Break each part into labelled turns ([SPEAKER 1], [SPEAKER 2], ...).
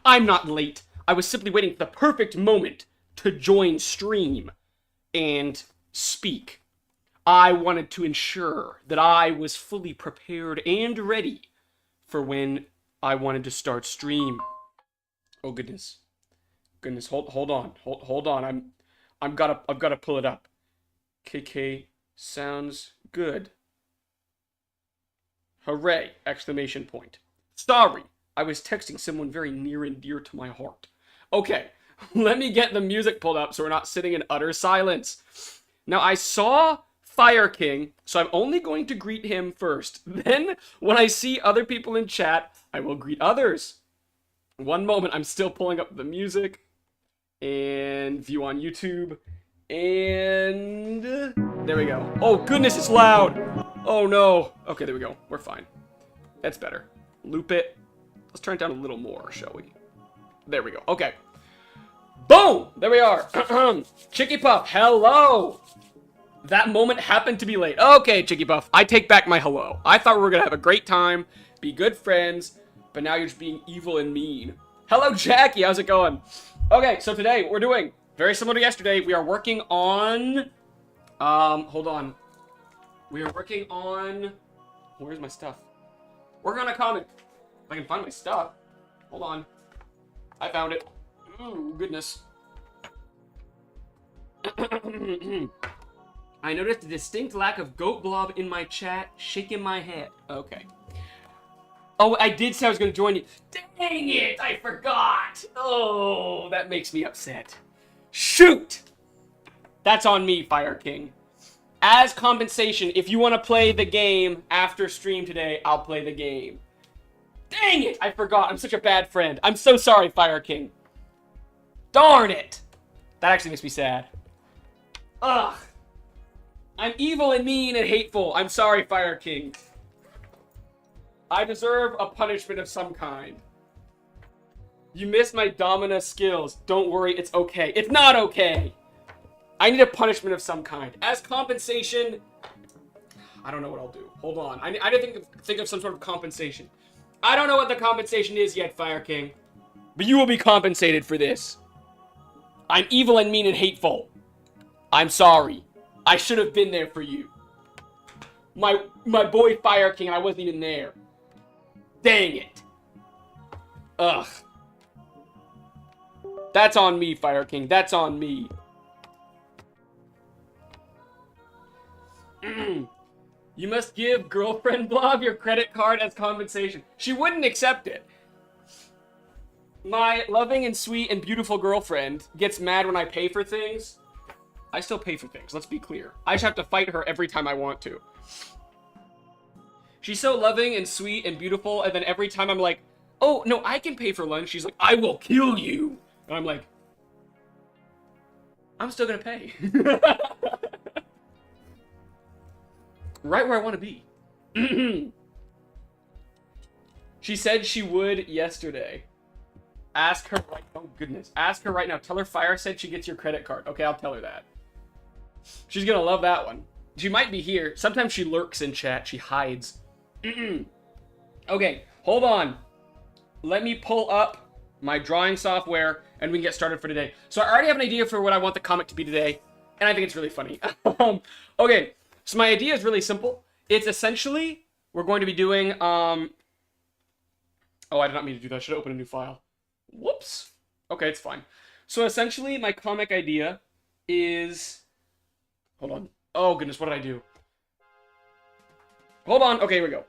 [SPEAKER 1] I'm not late. I was simply waiting for the perfect moment to join stream and speak. I wanted to ensure that I was fully prepared and ready for when I wanted to start stream. Oh goodness. Goodness, hold on. Hold on. I've got to pull it up. KK sounds good. Hooray! Exclamation point. Sorry, I was texting someone very near and dear to my heart. Okay, let me get the music pulled up so we're not sitting in utter silence. Now, I saw Fire King, so I'm only going to greet him first. Then, when I see other people in chat, I will greet others. One moment, I'm still pulling up the music. And view on YouTube. And there we go. Oh, goodness, it's loud. Oh, no. Okay, there we go. We're fine. That's better. Loop it. Let's turn it down a little more, shall we? There we go. Okay. Boom! There we are. Chicky Puff, hello! That moment happened to be late. Okay, Chicky Puff, I take back my hello. I thought we were going to have a great time, be good friends, but now you're just being evil and mean. Hello, Jackie. How's it going? Okay, so today, what we're doing, very similar to yesterday, we are working on... hold on. We are working on... Where's my stuff? Working on a comic. If I can find my stuff. Hold on. I found it. Ooh, goodness. I noticed a distinct lack of GoatBlob in my chat, shaking my head. Okay. Oh, I did say I was going to join you. Dang it, I forgot. Oh, that makes me upset. Shoot! That's on me, Fire King. As compensation, if you want to play the game after stream today, I'll play the game. Dang it, I forgot. I'm such a bad friend. I'm so sorry, Fire King. Darn it. That actually makes me sad. Ugh. I'm evil and mean and hateful. I'm sorry, Fire King. I deserve a punishment of some kind. You missed my Domina skills. Don't worry, it's okay. It's not okay. I need a punishment of some kind. As compensation... I don't know what I'll do. Hold on. I need to think of some sort of compensation. I don't know what the compensation is yet, Fire King. But you will be compensated for this. I'm evil and mean and hateful. I'm sorry. I should have been there for you. My boy Fire King, I wasn't even there. Dang it. Ugh. That's on me, Fire King. That's on me. You must give girlfriend Blob your credit card as compensation. She wouldn't accept it. My loving and sweet and beautiful girlfriend gets mad when I pay for things. I still pay for things, let's be clear. I just have to fight her every time I want to. She's so loving and sweet and beautiful, and then every time I'm like, oh, no, I can pay for lunch, she's like, I will kill you. And I'm like, I'm still gonna pay. Right where I want to be. She said she would yesterday. Ask her right... Oh, goodness. Ask her right now. Tell her Fire said she gets your credit card. Okay, I'll tell her that. She's gonna love that one. She might be here. Sometimes she lurks in chat. She hides. Okay, hold on. Let me pull up my drawing software, and we can get started for today. So I already have an idea for what I want the comic to be today, and I think it's really funny. Okay, so my idea is really simple. It's essentially, we're going to be doing, Oh, I did not mean to do that. I should open a new file. Whoops. Okay, it's fine. So essentially, my comic idea is... Hold on. Oh, goodness, what did I do? Hold on. Okay, here we go.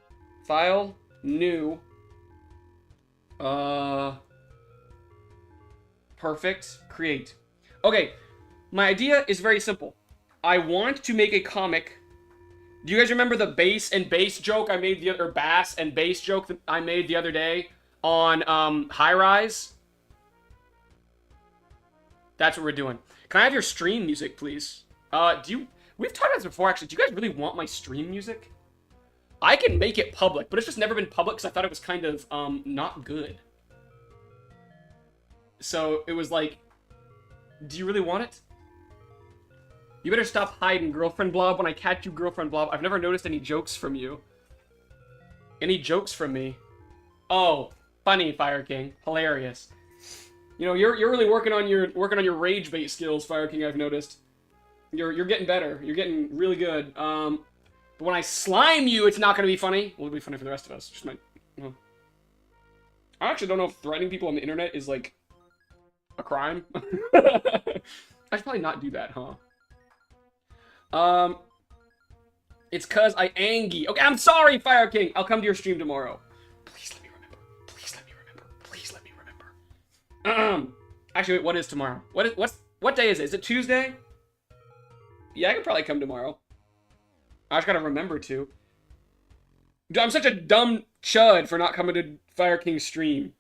[SPEAKER 1] File, new. Perfect. Create. Okay, my idea is very simple. I want to make a comic. Do you guys remember the bass and bass joke I made the other, bass and bass joke that I made the other day on High Rise? That's what we're doing. Can I have your stream music, please? We've talked about this before, actually. Do you guys really want my stream music? I can make it public, but it's just never been public because I thought it was kind of, not good. So, it was like, do you really want it? You better stop hiding, Girlfriend Blob, when I catch you, Girlfriend Blob. I've never noticed any jokes from you. Any jokes from me? Oh, funny, Fire King. Hilarious. You know, you're really working on your rage bait skills, Fire King. I've noticed. You're getting better. You're getting really good. But when I slime you, it's not gonna be funny. Well, it'll be funny for the rest of us. Just my. I actually don't know if threatening people on the internet is like a crime. I should probably not do that, huh? It's cause I angy. Okay, I'm sorry, Fire King. I'll come to your stream tomorrow. Please let me remember. Please let me remember. Please let me remember. Actually, wait, what is tomorrow? What day is it? Is it Tuesday? Yeah, I could probably come tomorrow. I just gotta remember to. Dude, I'm such a dumb chud for not coming to Fire King's stream.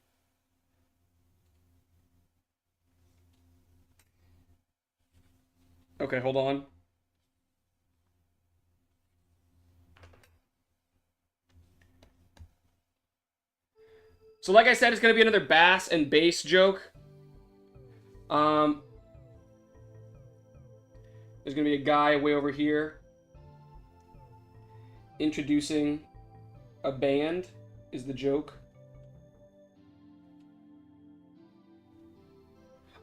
[SPEAKER 1] Okay, hold on. So like I said, it's gonna be another bass and bass joke. There's gonna be a guy way over here introducing a band is the joke.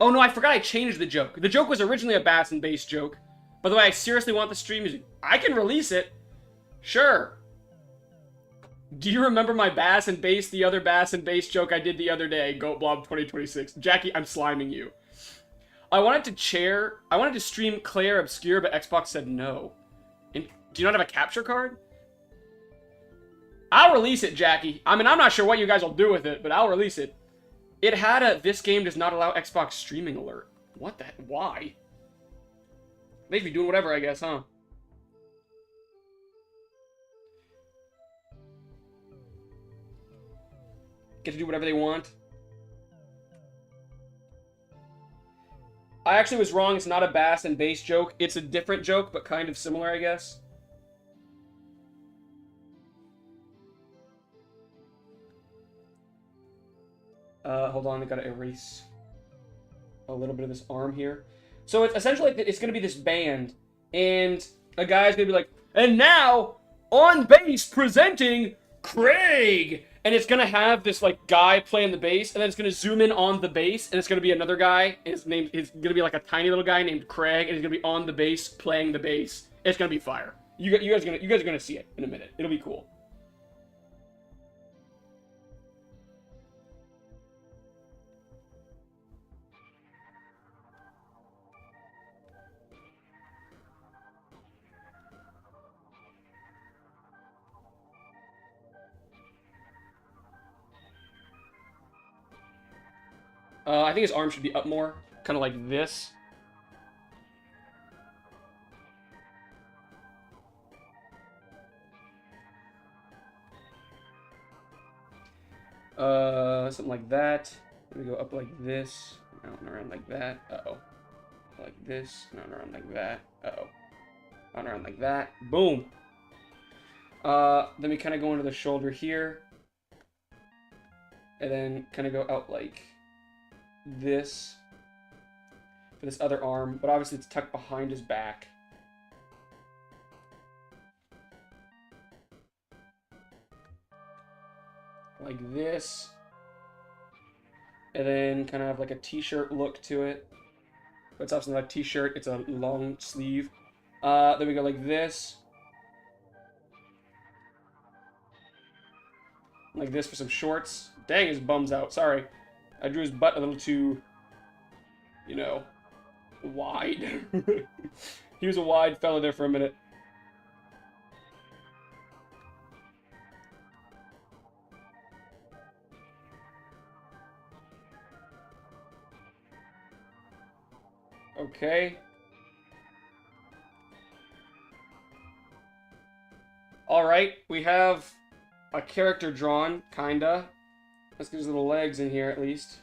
[SPEAKER 1] Oh no, I forgot I changed the joke. The joke was originally a bass and bass joke. By the way, I seriously want the stream music. I can release it. Sure. Do you remember my bass and bass, the other bass and bass joke I did the other day? GoatBlob 2026. Jackie, I'm sliming you. I wanted to stream Claire Obscure, but Xbox said no. And do you not have a capture card? I'll release it, Jackie. I mean, I'm not sure what you guys will do with it, but I'll release it. It had a, this game does not allow Xbox streaming alert. What the, why? They'd be doing whatever, I guess, huh? Get to do whatever they want. I actually was wrong. It's not a bass and bass joke. It's a different joke, but kind of similar, I guess. Hold on, I gotta erase a little bit of this arm here. So it's essentially, it's gonna be this band, and a guy's gonna be like, and now, on bass, presenting Craig! And it's gonna have this, like, guy playing the bass, and then it's gonna zoom in on the bass, and it's gonna be another guy, and his name is gonna be like a tiny little guy named Craig, and he's gonna be on the bass, playing the bass. It's gonna be fire. You guys are gonna see it in a minute. It'll be cool. I think his arm should be up more, kind of like this. Something like that. Let me go up like this, out and around like that. Uh-oh. Like this, out and around like that. Uh-oh. Out and around like that. Boom! Then we kind of go into the shoulder here. And then kind of go out like this for this other arm, but obviously it's tucked behind his back. Like this. And then kind of have like a t-shirt look to it. But it's obviously not a t-shirt, it's a long sleeve. Then we go like this. Like this for some shorts. Dang, his bum's out. Sorry. I drew his butt a little too, you know, wide. He was a wide fella there for a minute. Okay. Alright, we have a character drawn, kinda. Let's get his little legs in here, at least.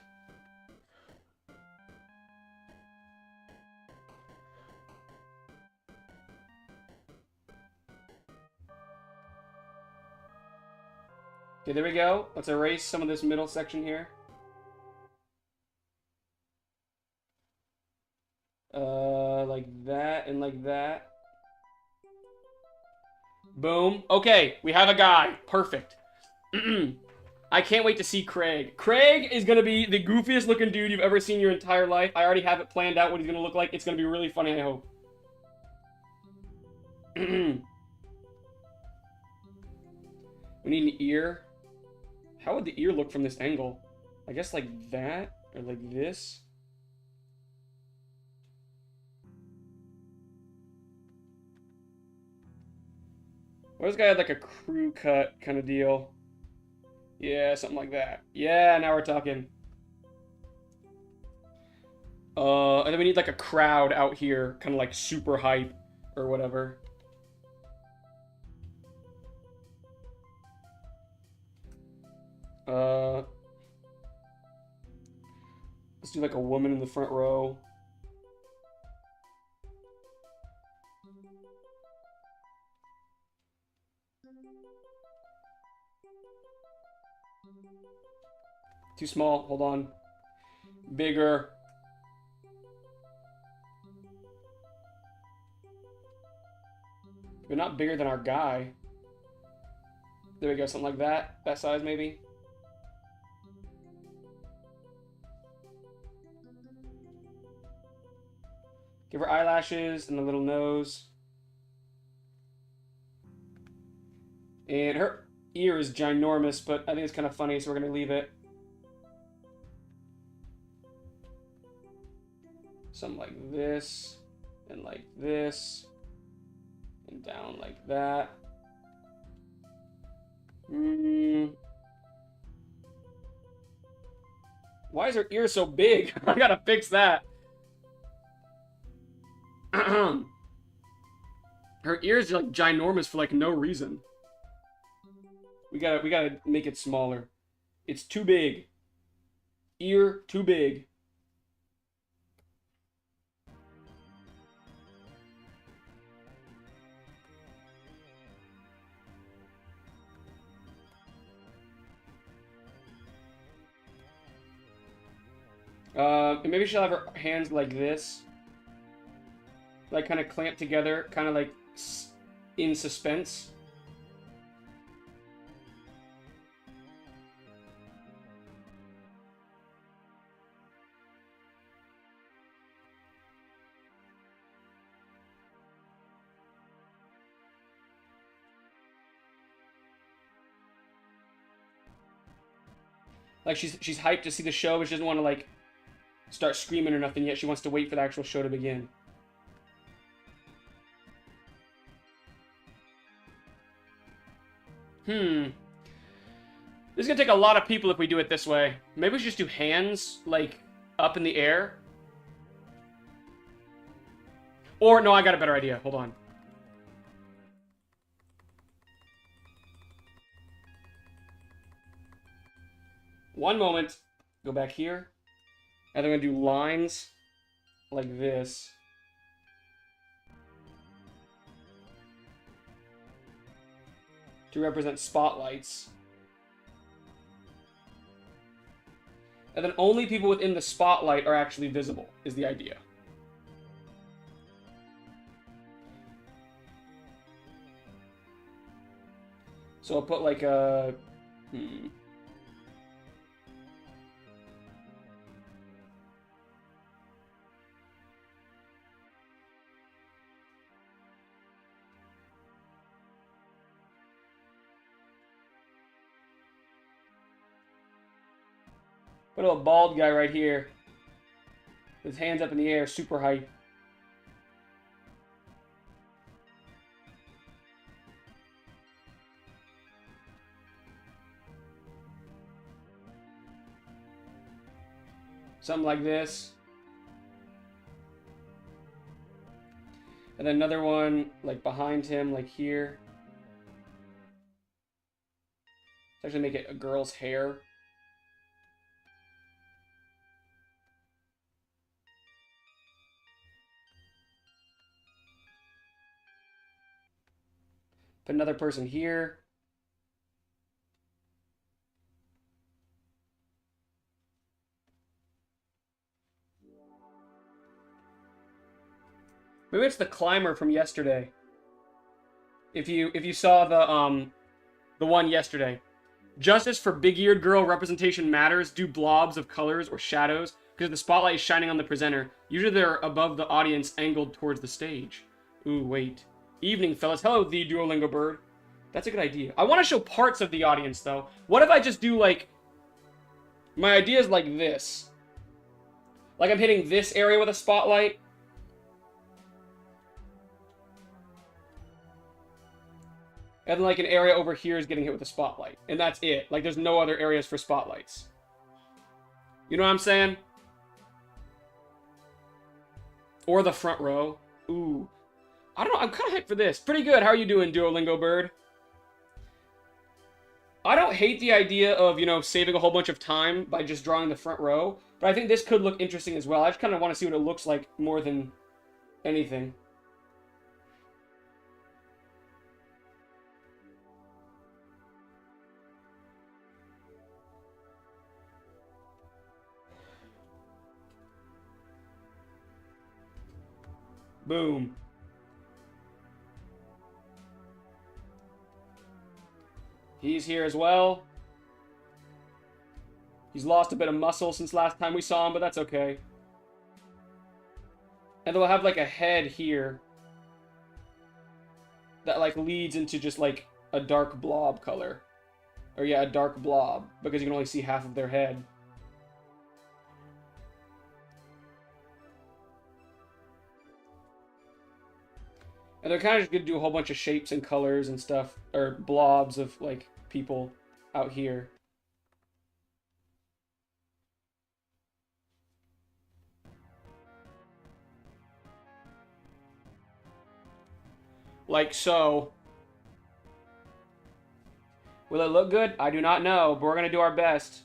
[SPEAKER 1] Okay, there we go. Let's erase some of this middle section here. Like that and like that. Boom. Okay, we have a guy. Perfect. I I can't wait to see Craig. Craig is going to be the goofiest looking dude you've ever seen in your entire life. I already have it planned out what he's going to look like. It's going to be really funny, I hope. We need an ear. How would the ear look from this angle? I guess like that, or like this. What if this guy had like a crew cut kind of deal? Yeah, something like that. Yeah, now we're talking. And then we need like a crowd out here, kind of like super hype or whatever. Let's do like a woman in the front row. Too small, hold on. Bigger. But not bigger than our guy. There we go, something like that. That size, maybe. Give her eyelashes and a little nose. And her ear is ginormous, but I think it's kind of funny, so we're going to leave it. Something like this, and like this, and down like that. Why is her ear so big? I gotta fix that. Her ears are like ginormous for like no reason. We gotta make it smaller. It's too big. Ear too big. Maybe she'll have her hands like this. Like kind of clamped together, kind of like in suspense. Like she's hyped to see the show, but she doesn't want to like start screaming or nothing yet. She wants to wait for the actual show to begin. This is gonna take a lot of people if we do it this way. Maybe we should just do hands, like, up in the air. Or, no, I got a better idea. Hold on. One moment. Go back here. And then we're gonna do lines like this. To represent spotlights. And then only people within the spotlight are actually visible, is the idea. So I'll put like a... Put a little bald guy right here. With his hands up in the air, super hype. Something like this. And then another one, like behind him, like here. Let's actually make it a girl's hair. Put another person here. Maybe it's the climber from yesterday. If you saw the one yesterday. Justice for big-eared girl representation matters. Do blobs of colors or shadows because the spotlight is shining on the presenter. Usually they're above the audience, angled towards the stage. Ooh, wait. Evening, fellas. Hello, the Duolingo bird. That's a good idea. I want to show parts of the audience, though. What if I just do, like... My idea is like this. Like I'm hitting this area with a spotlight. And then, like, an area over here is getting hit with a spotlight. And that's it. Like, there's no other areas for spotlights. You know what I'm saying? Or the front row. Ooh. I don't know. I'm kind of hyped for this. Pretty good. How are you doing, Duolingo bird? I don't hate the idea of, you know, saving a whole bunch of time by just drawing the front row. But I think this could look interesting as well. I just kind of want to see what it looks like more than anything. Boom. He's here as well. He's lost a bit of muscle since last time we saw him, but that's okay. And they'll have, like, a head here that, like, leads into just, like, a dark blob color. Or, yeah, a dark blob, because you can only see half of their head. And they're kind of just going to do a whole bunch of shapes and colors and stuff, or blobs of, like, people out here. Like so. Will it look good? I do not know, but we're going to do our best.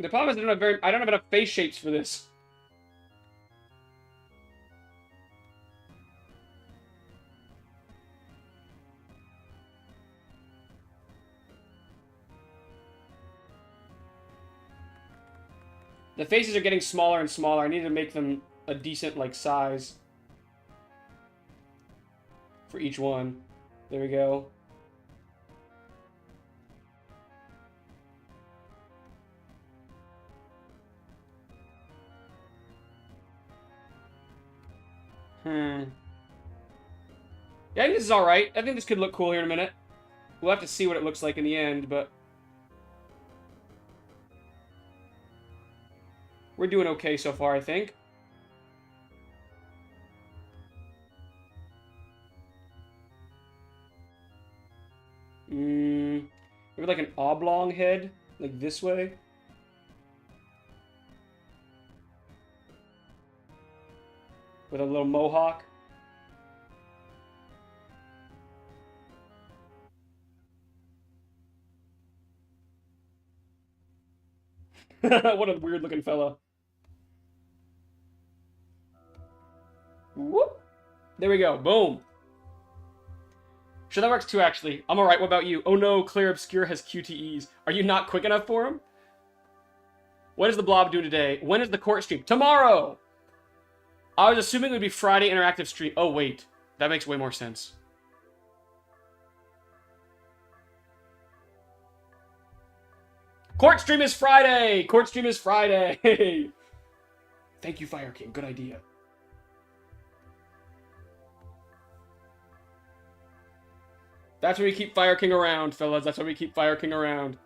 [SPEAKER 1] The problem is I don't have enough face shapes for this. The faces are getting smaller and smaller. I need to make them a decent, like, size for each one. There we go. Yeah, I think this is alright. I think this could look cool here in a minute. We'll have to see what it looks like in the end, but... We're doing okay so far, I think. Maybe like an oblong head, like this way. With a little mohawk. What a weird looking fella. Whoop. There we go. Boom. Sure, that works too, actually. I'm alright. What about you? Oh no, Claire Obscure has QTEs. Are you not quick enough for him? What is the blob doing today? When is the court stream? Tomorrow! I was assuming it would be Friday interactive stream. Oh, wait. That makes way more sense. Court stream is Friday! Court stream is Friday! Thank you, Fire King. Good idea. That's why we keep Fire King around, fellas. That's why we keep Fire King around.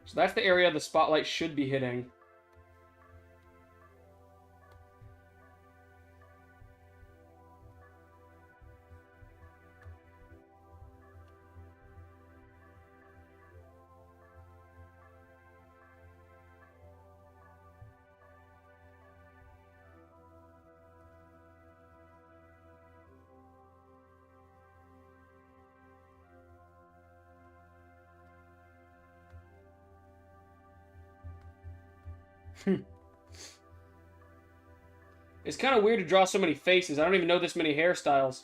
[SPEAKER 1] So that's the area the spotlight should be hitting. It's kind of weird to draw so many faces. I don't even know this many hairstyles.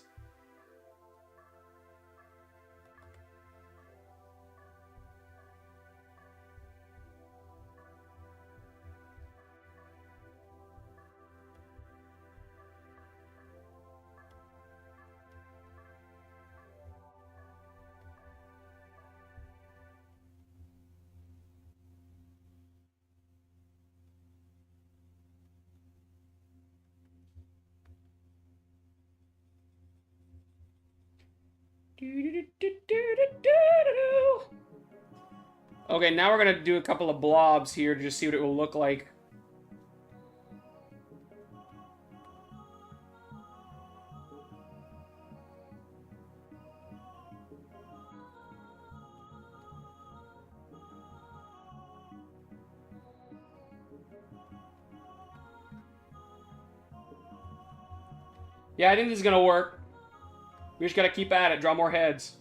[SPEAKER 1] Okay, now we're gonna do a couple of blobs here to just see what it will look like. Yeah, I think this is gonna work. We just gotta keep at it, draw more heads.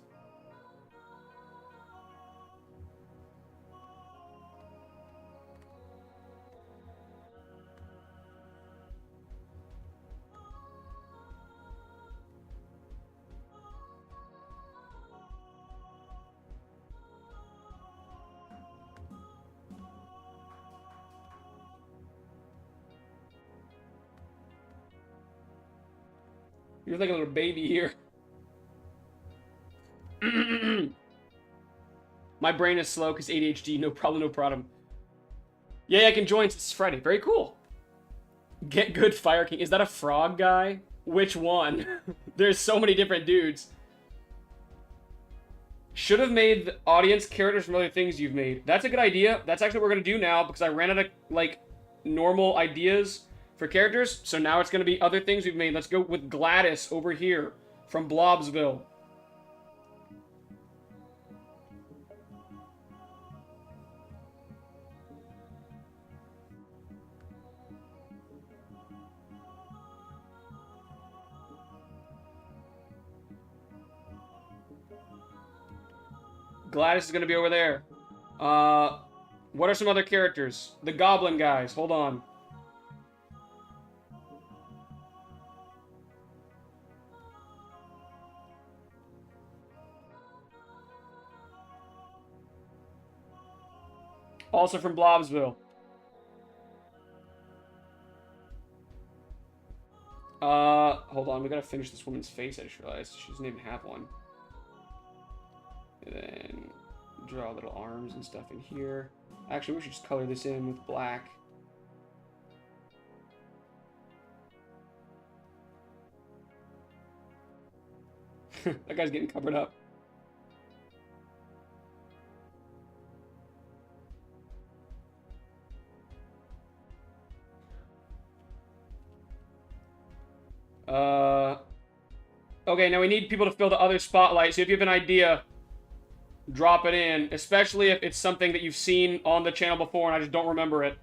[SPEAKER 1] You're like a little baby here. My brain is slow because ADHD. No problem, no problem. Yeah, I can join. It's Friday. Very cool. Get good, Fire King. Is that a frog guy? Which one? There's so many different dudes. Should have made the audience characters from other things you've made. That's a good idea. That's actually what we're going to do now because I ran out of, like, normal ideas for characters. So now it's going to be other things we've made. Let's go with Gladys over here from Blobsville. Gladys is going to be over there. What are some other characters? The Goblin guys. Hold on. Also from Blobsville. Hold on. We gotta finish this woman's face, I just realized. She doesn't even have one. And then draw little arms and stuff in here. Actually, we should just color this in with black. That guy's getting covered up. Okay, now we need people to fill the other spotlight. So if you have an idea, drop it in. Especially if it's something that you've seen on the channel before and I just don't remember it.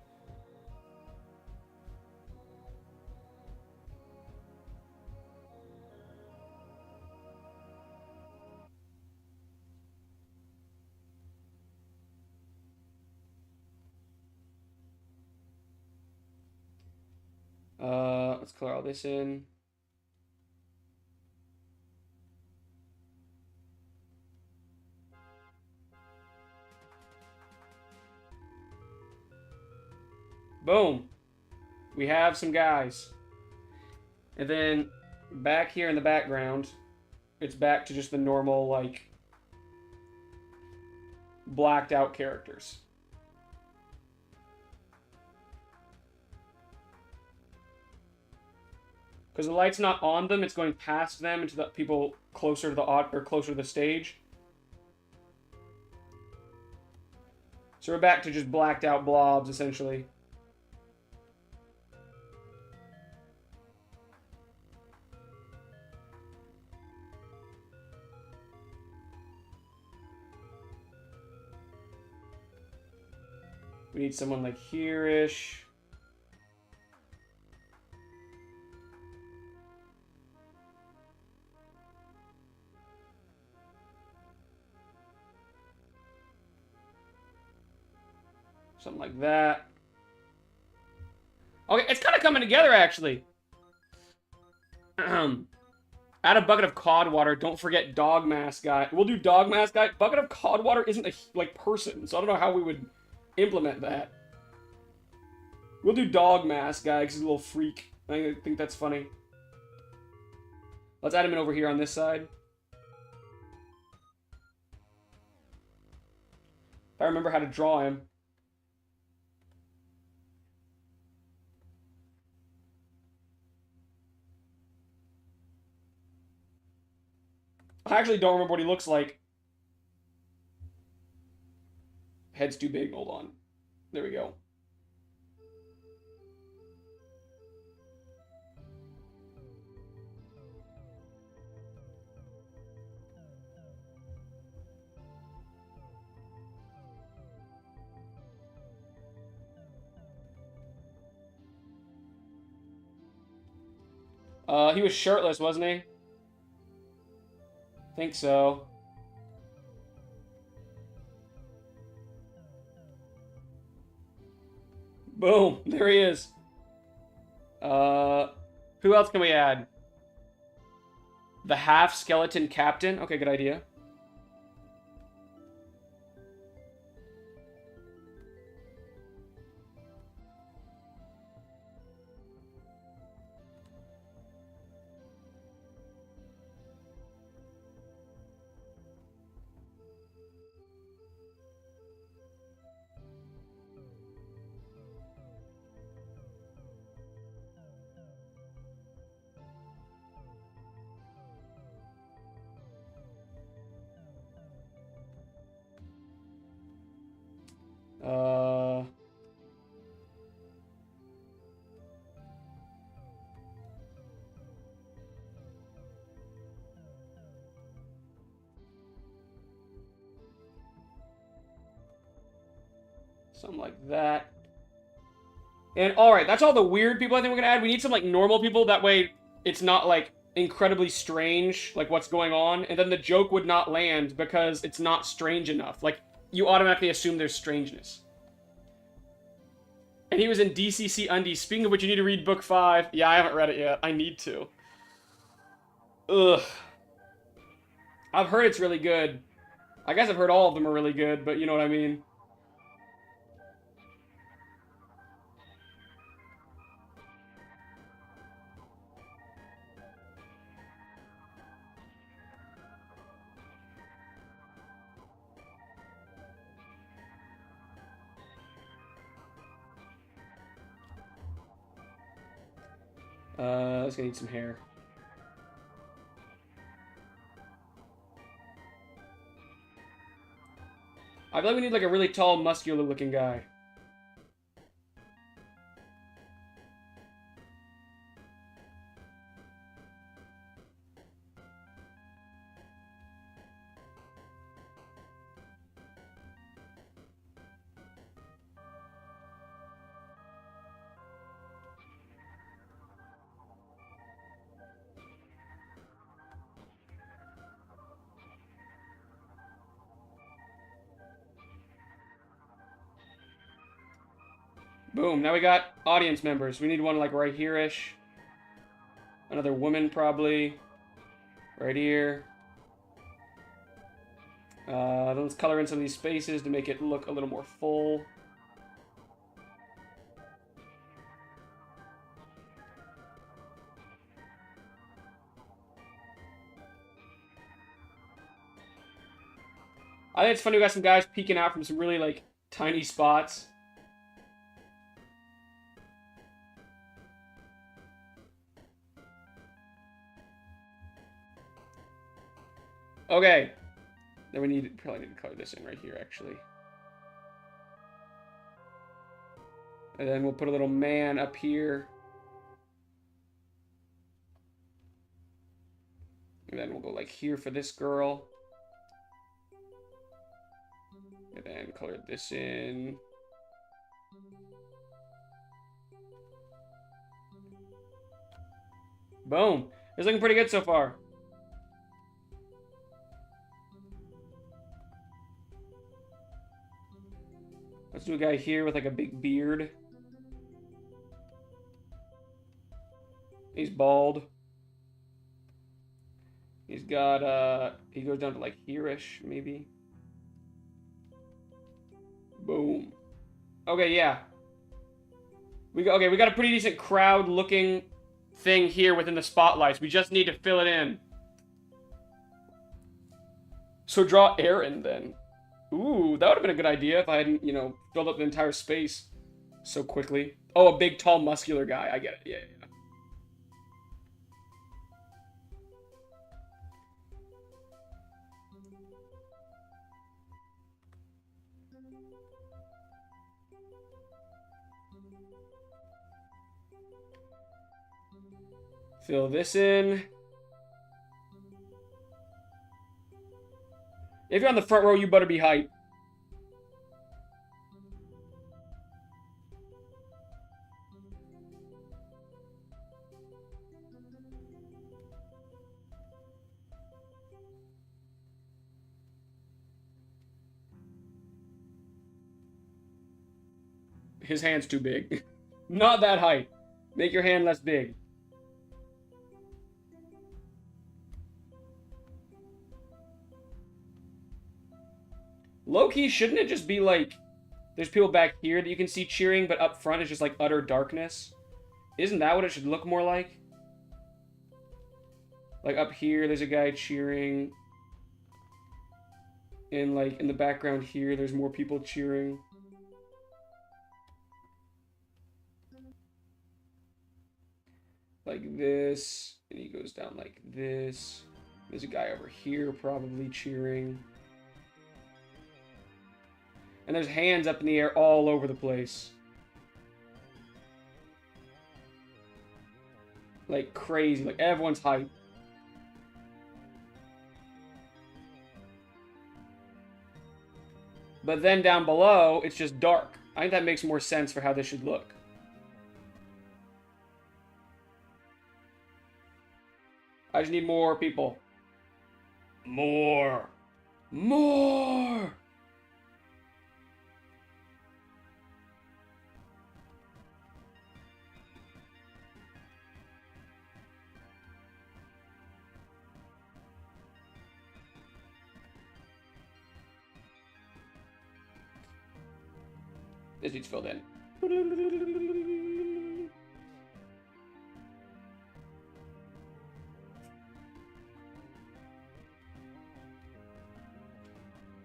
[SPEAKER 1] Let's color all this in. Boom. We have some guys. And then back here in the background, it's back to just the normal, like, blacked out characters. Because the light's not on them, it's going past them into the people closer to the closer to the stage. So we're back to just blacked out blobs, essentially. We need someone like here-ish. Something like that. Okay, it's kind of coming together, actually. Add a bucket of cod water. Don't forget dog mask guy. We'll do dog mask guy. Bucket of cod water isn't a, like, person, so I don't know how we would implement that. We'll do dog mask guy because he's a little freak. I think that's funny. Let's add him in over here on this side. If I remember how to draw him. I actually don't remember what he looks like. Head's too big. Hold on. There we go. He was shirtless, wasn't he? Think so. Boom, there he is. Who else can we add? The half-skeleton captain. Okay, good idea. Something like that. And alright, that's all the weird people I think we're gonna add. We need some like normal people, that way it's not like incredibly strange, like what's going on, and then the joke would not land because it's not strange enough. Like, you automatically assume there's strangeness. And he was in DCC Undies. Speaking of which, you need to read book 5. Yeah, I haven't read it yet. I need to. Ugh. I've heard it's really good. I guess I've heard all of them are really good, but you know what I mean. It's gonna need some hair. I feel like we need like a really tall, muscular looking guy. Boom, now we got audience members. We need one like right here-ish. Another woman probably. Right here. Let's color in some of these spaces to make it look a little more full. I think it's funny we got some guys peeking out from some really like tiny spots. Okay. Then we probably need to color this in right here, actually. And then we'll put a little man up here. And then we'll go like here for this girl. And then color this in. Boom. It's looking pretty good so far. Let's do a guy here with like a big beard. He's bald. He's got, he goes down to like here-ish, maybe. Boom. Okay, yeah. We got a pretty decent crowd-looking thing here within the spotlights. We just need to fill it in. So draw Aaron, then. Ooh, that would have been a good idea if I hadn't, you know, filled up the entire space so quickly. Oh, a big, tall, muscular guy. I get it. Yeah, yeah. Fill this in. If you're on the front row, you better be hype. His hand's too big. Not that height. Make your hand less big. Low-key, shouldn't it just be like, there's people back here that you can see cheering, but up front it's just like utter darkness? Isn't that what it should look more like? Like up here, there's a guy cheering. And like in the background here, there's more people cheering. Like this, and he goes down like this. There's a guy over here probably cheering. And there's hands up in the air all over the place. Like crazy, like everyone's hyped. But then down below, it's just dark. I think that makes more sense for how this should look. I just need more people. More. More. This needs filled in.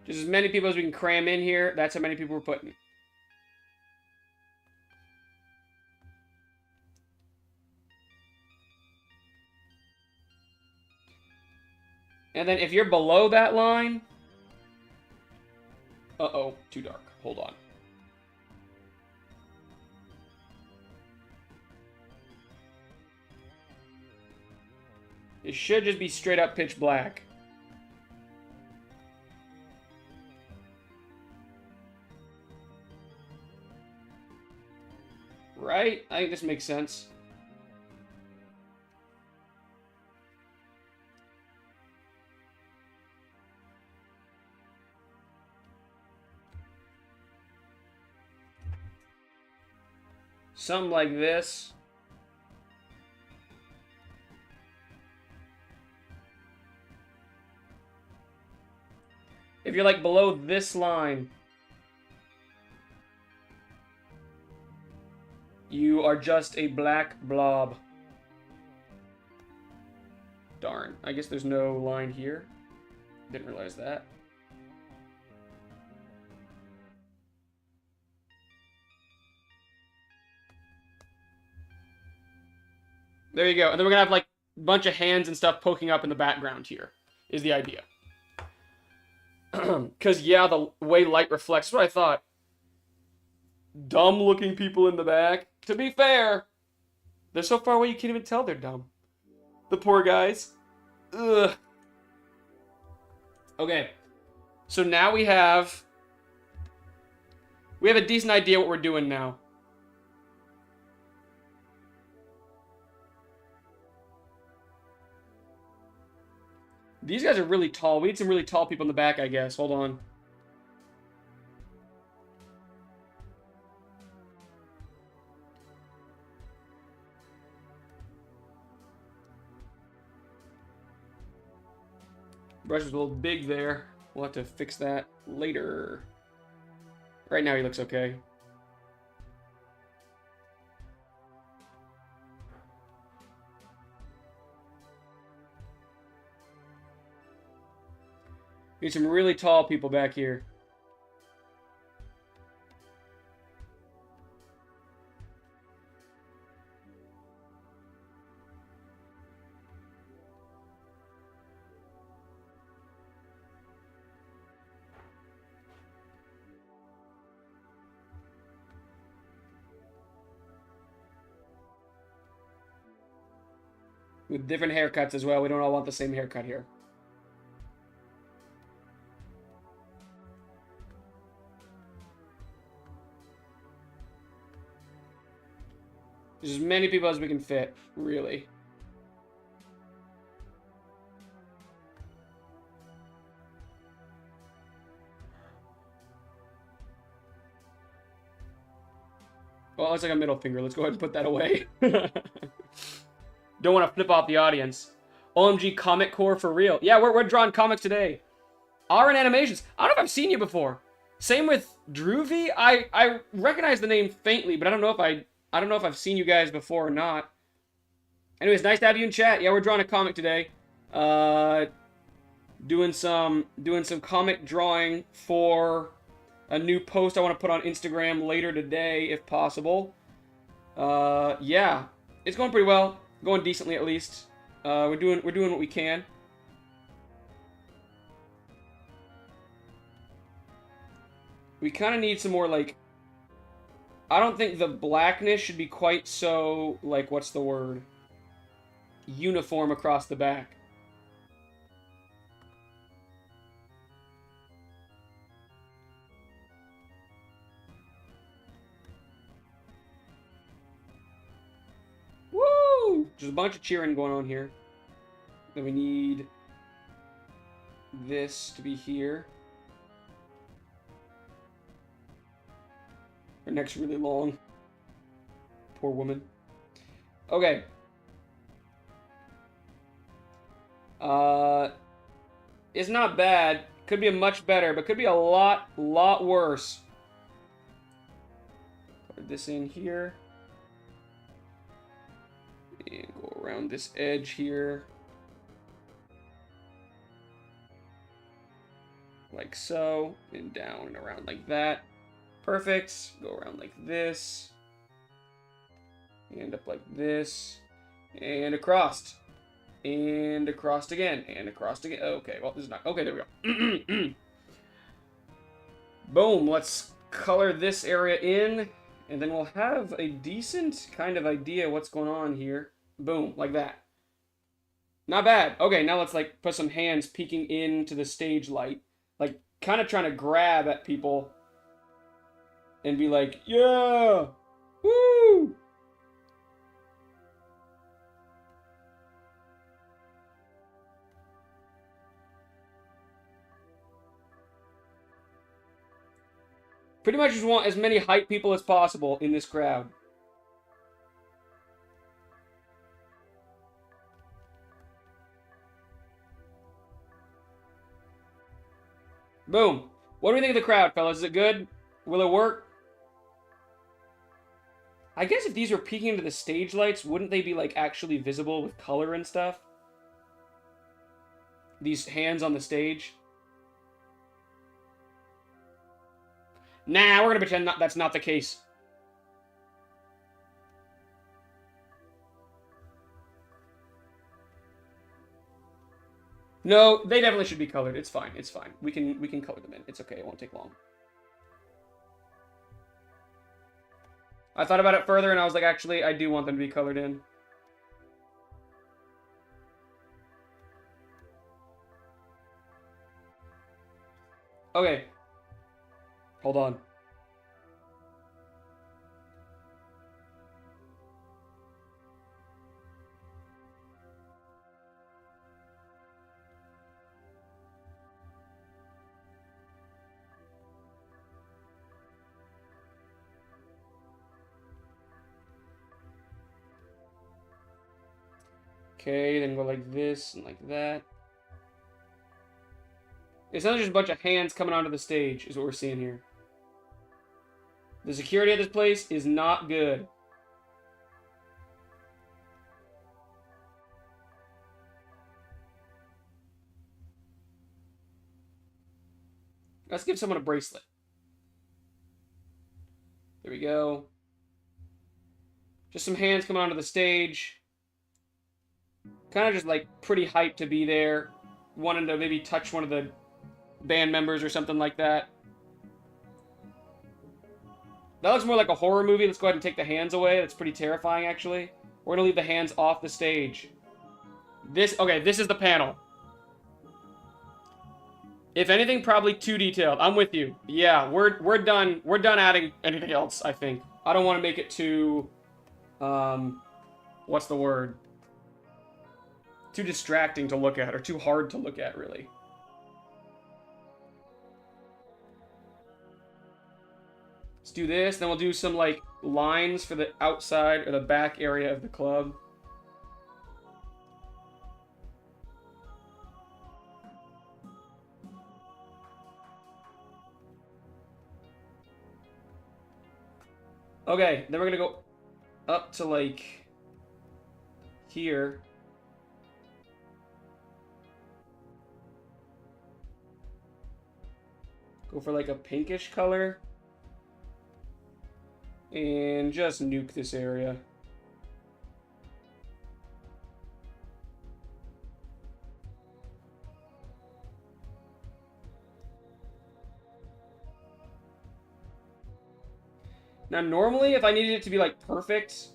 [SPEAKER 1] Just as many people as we can cram in here. That's how many people we're putting. And then if you're below that line... Uh-oh, too dark. Hold on. It should just be straight up pitch black. Right? I think this makes sense. Something like this. If you're like below this line, you are just a black blob. Darn. I guess there's no line here. Didn't realize that. There you go. And then we're going to have like a bunch of hands and stuff poking up in the background here, is the idea. Because, yeah, the way light reflects, what I thought. Dumb-looking people in the back. To be fair, they're so far away you can't even tell they're dumb. The poor guys. Ugh. Okay. So now we have a decent idea what we're doing now. These guys are really tall. We need some really tall people in the back, I guess. Hold on. Brush is a little big there. We'll have to fix that later. Right now he looks okay. Need some really tall people back here. With different haircuts as well. We don't all want the same haircut here. There's as many people as we can fit, really. Well, it's like a middle finger. Let's go ahead and put that away. Don't want to flip off the audience. OMG Comic Core for real. Yeah, we're drawing comics today. RN Animations. I don't know if I've seen you before. Same with Droovy. I recognize the name faintly, but I don't know if I've seen you guys before or not. Anyways, nice to have you in chat. Yeah, we're drawing a comic today. Doing some comic drawing for a new post I want to put on Instagram later today, if possible. Yeah, it's going pretty well. Going decently, at least. We're doing what we can. We kind of need some more, like... I don't think the blackness should be quite so, like, what's the word? Uniform across the back. Woo! There's a bunch of cheering going on here. Then we need this to be here. Her neck's really long. Poor woman. Okay. It's not bad. Could be a much better, but could be a lot worse. Put this in here. And go around this edge here. Like so. And down and around like that. Perfect. Go around like this. And up like this. And across. And across again. And across again. Okay, well, this is not... Okay, there we go. Boom. Let's color this area in. And then we'll have a decent kind of idea what's going on here. Boom. Like that. Not bad. Okay, now let's, like, put some hands peeking into the stage light. Like, kind of trying to grab at people. And be like, yeah! Woo! Pretty much just want as many hype people as possible in this crowd. Boom. What do we think of the crowd, fellas? Is it good? Will it work? I guess if these were peeking into the stage lights, wouldn't they be, like, actually visible with color and stuff? These hands on the stage? Nah, we're gonna pretend that's not the case. No, they definitely should be colored. It's fine. It's fine. We can color them in. It's okay. It won't take long. I thought about it further, and I was like, actually, I do want them to be colored in. Okay. Hold on. Okay, then go like this and like that. It's not just a bunch of hands coming onto the stage, is what we're seeing here. The security at this place is not good. Let's give someone a bracelet. There we go. Just some hands coming onto the stage. Kind of just like pretty hyped to be there. Wanting to maybe touch one of the band members or something like that. That looks more like a horror movie. Let's go ahead and take the hands away. That's pretty terrifying, actually. We're gonna leave the hands off the stage. Okay, this is the panel. If anything, probably too detailed. I'm with you. Yeah, we're done. We're done adding anything else, I think. I don't want to make it too, what's the word? Too distracting to look at, or too hard to look at, really. Let's do this, then we'll do some, like, lines for the outside or the back area of the club. Okay, then we're gonna go up to, like, here. Go for, like, a pinkish color. And just nuke this area. Now, normally, if I needed it to be, like, perfect,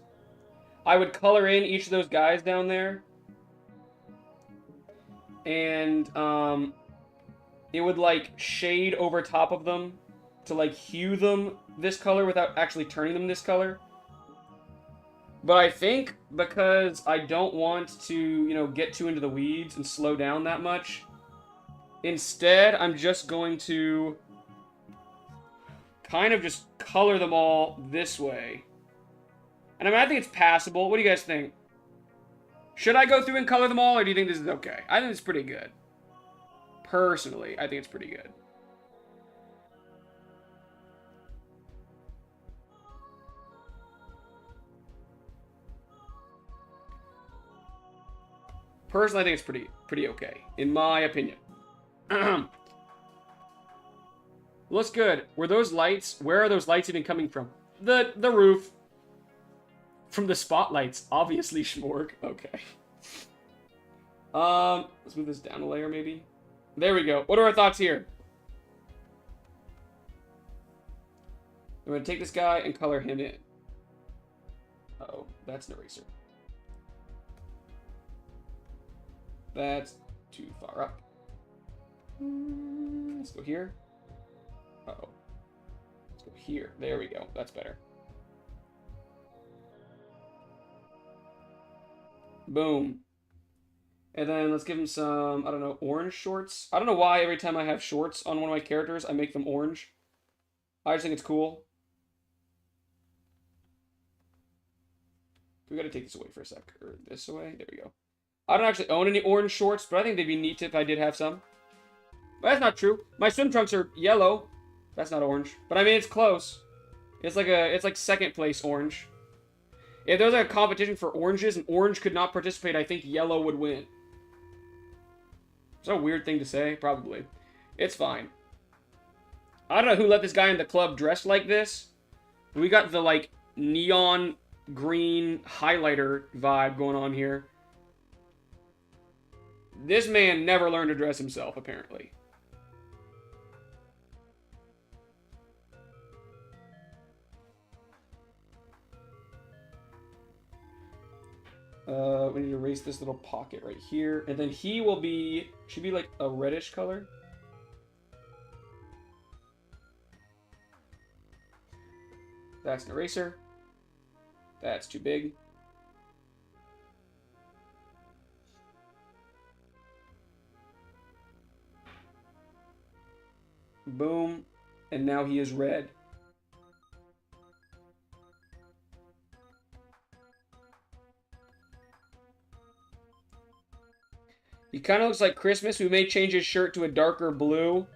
[SPEAKER 1] I would color in each of those guys down there. And, it would, like, shade over top of them to, like, hue them this color without actually turning them this color. But I think because I don't want to, you know, get too into the weeds and slow down that much, instead, I'm just going to kind of just color them all this way. And I mean, I think it's passable. What do you guys think? Should I go through and color them all, or do you think this is okay? I think it's pretty good. Personally, I think it's pretty good. Personally, I think it's pretty okay, in my opinion. Looks good. Were those lights? Where are those lights even coming from? The roof. From the spotlights, obviously, Schmorg. Okay. Let's move this down a layer, maybe. There we go. What are our thoughts here? I'm gonna take this guy and color him in. Uh-oh, that's an eraser. That's too far up. Let's go here. Uh-oh. Let's go here. There we go. That's better. Boom. And then let's give him some, I don't know, orange shorts. I don't know why every time I have shorts on one of my characters, I make them orange. I just think it's cool. We gotta take this away for a sec. Or this away. There we go. I don't actually own any orange shorts, but I think they'd be neat if I did have some. But that's not true. My swim trunks are yellow. That's not orange. But I mean, it's close. It's like second place orange. If there was like a competition for oranges and orange could not participate, I think yellow would win. Is that a weird thing to say? Probably. It's fine. I don't know who let this guy in the club dressed like this. We got the, like, neon green highlighter vibe going on here. This man never learned to dress himself, apparently. We need to erase this little pocket right here. And then he will be, should be like a reddish color. That's an eraser. That's too big. Boom. And now he is red. You He kind of looks like Christmas. We may change his shirt to a darker blue.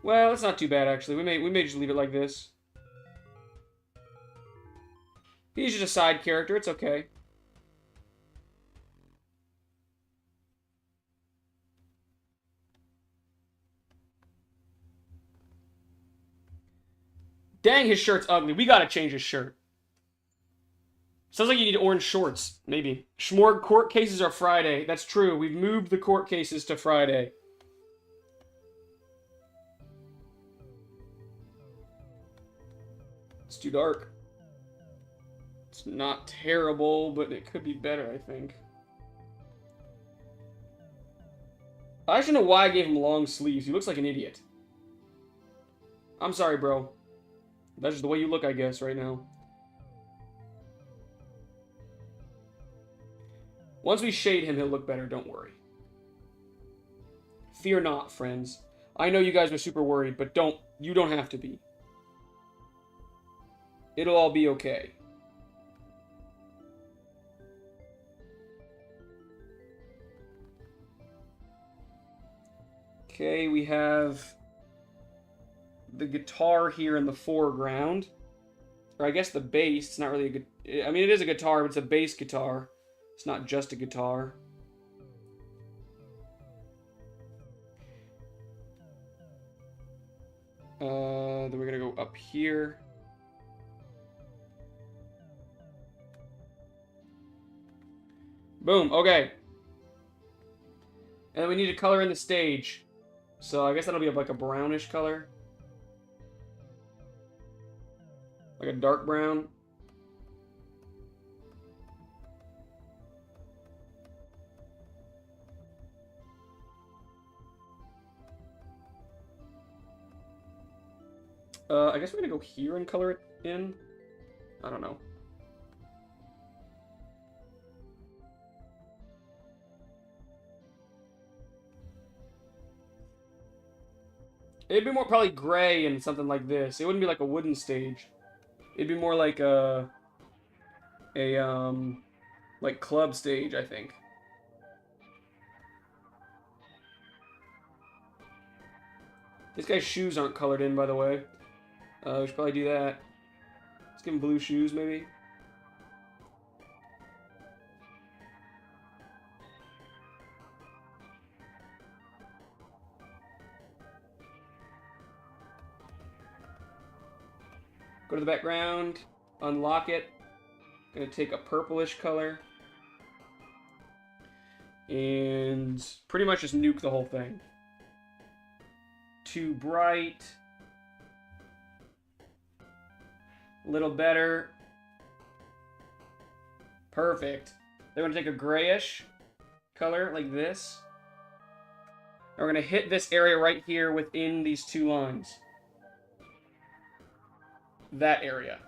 [SPEAKER 1] Well, it's not too bad, actually. We may just leave it like this. He's just a side character. It's okay. Dang, his shirt's ugly. We gotta change his shirt. Sounds like you need orange shorts. Maybe. Schmorg court cases are Friday. That's true. We've moved the court cases to Friday. It's too dark. It's not terrible, but it could be better, I think. I actually know why I gave him long sleeves. He looks like an idiot. I'm sorry, bro. That's just the way you look, I guess, right now. Once we shade him, he'll look better, don't worry. Fear not, friends. I know you guys were super worried, but you don't have to be. It'll all be okay. Okay, we have the guitar here in the foreground. Or I guess the bass. It's not really a good. I mean, it is a guitar, but it's a bass guitar. It's not just a guitar. Then we're gonna go up here. Boom, okay. And then we need to color in the stage. So I guess that'll be like a brownish color. Like a dark brown. I guess we're gonna go here and color it in. I don't know. It'd be more probably gray and something like this. It wouldn't be like a wooden stage. It'd be more like a like club stage, I think. This guy's shoes aren't colored in, by the way. We should probably do that. Let's give him blue shoes, maybe. Go to the background, unlock it. Gonna take a purplish color. And pretty much just nuke the whole thing. Too bright. A little better. Perfect. Then we're gonna take a grayish color like this. And we're gonna hit this area right here within these two lines. That area.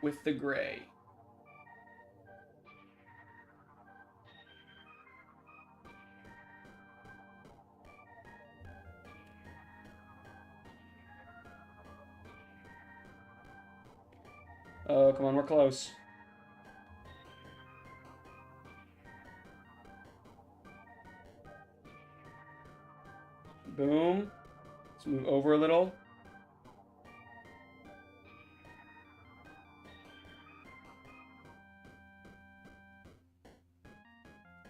[SPEAKER 1] With the gray. Oh, come on, we're close. Boom. Let's move over a little.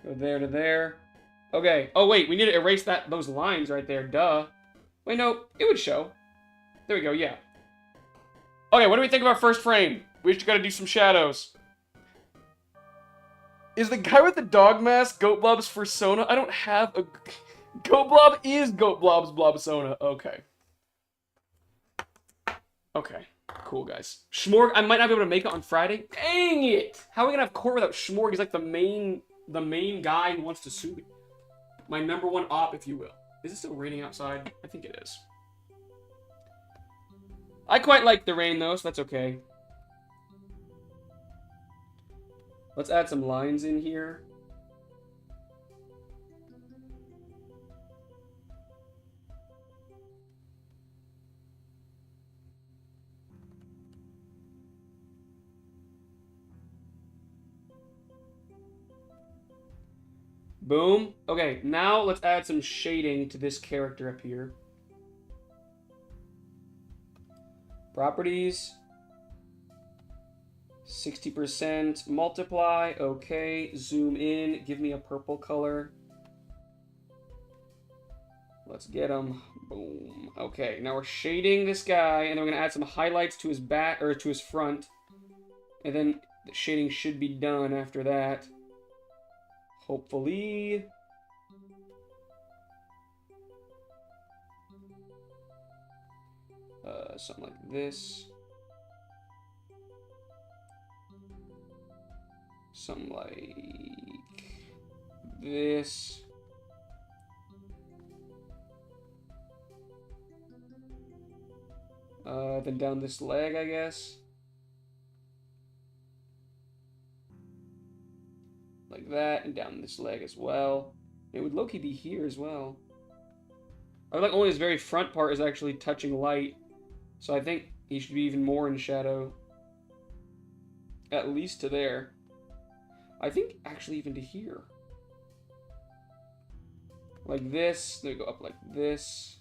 [SPEAKER 1] Go there to there. Okay. Oh, wait. We need to erase those lines right there. Duh. Wait, no. It would show. There we go. Yeah. Okay, what do we think of our first frame? We just gotta do some shadows. Is the guy with the dog mask GoatBlob's persona? I don't have a... GoatBlob is GoatBlob's Blobsona. Okay. Okay. Cool, guys. Schmorg, I might not be able to make it on Friday. Dang it! How are we gonna have court without Schmorg? He's like the main guy who wants to sue me. My #1 op, if you will. Is it still raining outside? I think it is. I quite like the rain, though, so that's okay. Let's add some lines in here. Boom. Okay, now let's add some shading to this character up here. Properties. 60% multiply. Okay, zoom in. Give me a purple color. Let's get him. Boom. Okay, now we're shading this guy, and then we're gonna add some highlights to his back or to his front, and then the shading should be done after that. Hopefully. Something like this. Something like this. Then down this leg, I guess. Like that, and down this leg as well. It would low-key be here as well. I like only his very front part is actually touching light. So I think he should be even more in shadow. At least to there. I think actually even to here. Like this, then we go up like this.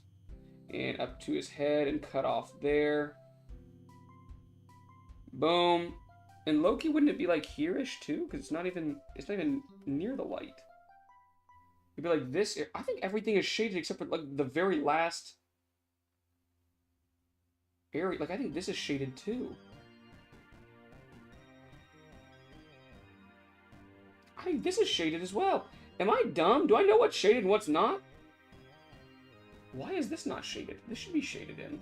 [SPEAKER 1] And up to his head and cut off there. Boom. And Loki, wouldn't it be like here-ish too? Because it's not even near the light. It'd be like this. I think everything is shaded except for like the very last area. Like I think this is shaded too. I think this is shaded as well. Am I dumb? Do I know what's shaded and what's not? Why is this not shaded? This should be shaded in.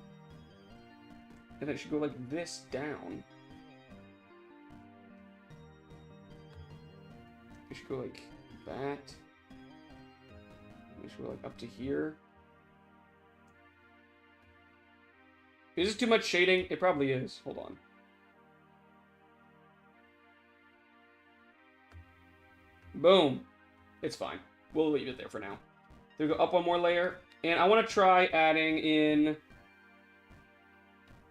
[SPEAKER 1] And then it should go like this down. It should go like that. It should go like up to here. Is this too much shading? It probably is. Hold on. Boom. It's fine. We'll leave it there for now. There we go. Up one more layer. And I want to try adding in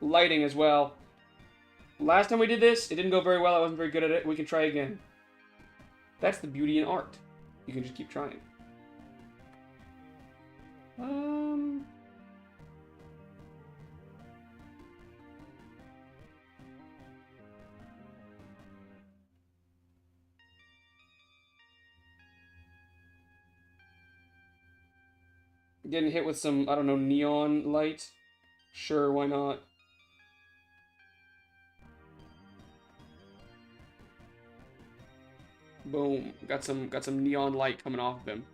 [SPEAKER 1] lighting as well. Last time we did this, it didn't go very well. I wasn't very good at it. We can try again. That's the beauty in art. You can just keep trying. Getting hit with some, I don't know, neon light. Sure, why not? Boom. Got some neon light coming off of him.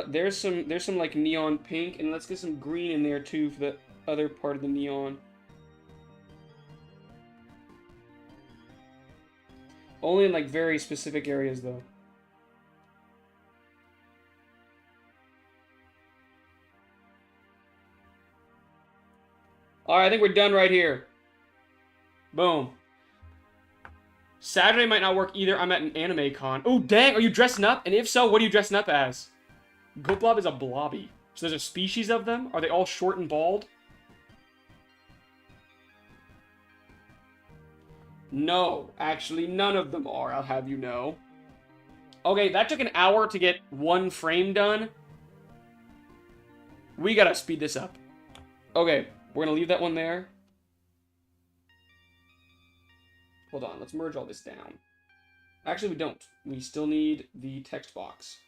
[SPEAKER 1] There's some like neon pink, and let's get some green in there too for the other part of the neon. Only in like very specific areas though. Alright, I think we're done right here. Boom. Saturday might not work either. I'm at an anime con. Oh, dang, are you dressing up? And if so, what are you dressing up as? GoatBlob is a blobby. So there's a species of them? Are they all short and bald? No, actually none of them are, I'll have you know. Okay, that took an hour to get one frame done. We gotta speed this up. Okay, we're gonna leave that one there. Hold on, let's merge all this down. Actually, we don't. We still need the text box.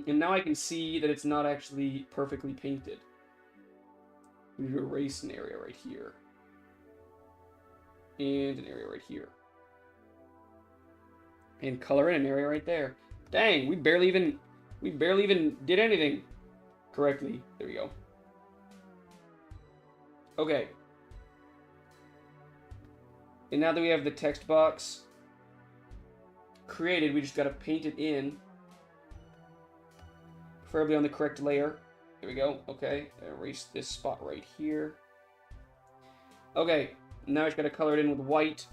[SPEAKER 1] And now I can see that it's not actually perfectly painted. We need to erase an area right here. And an area right here. And color in an area right there. Dang, we barely even did anything correctly. There we go. Okay. And now that we have the text box created, we just gotta paint it in. Preferably on the correct layer. There we go. Okay, erase this spot right here. Okay, now I just gotta color it in with white.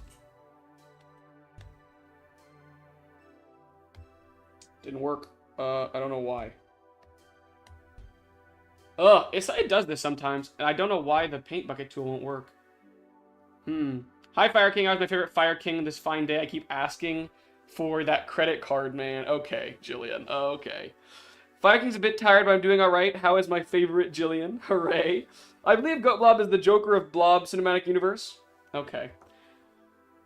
[SPEAKER 1] Didn't work. I don't know why. Ugh, it does this sometimes, and I don't know why the paint bucket tool won't work. Hi, Fire King. I was my favorite Fire King this fine day. I keep asking for that credit card, man. Okay, Jillian. Okay. Fire King's a bit tired, but I'm doing alright. How is my favorite Jillian? Hooray. I believe GoatBlob is the Joker of Blob Cinematic Universe. Okay.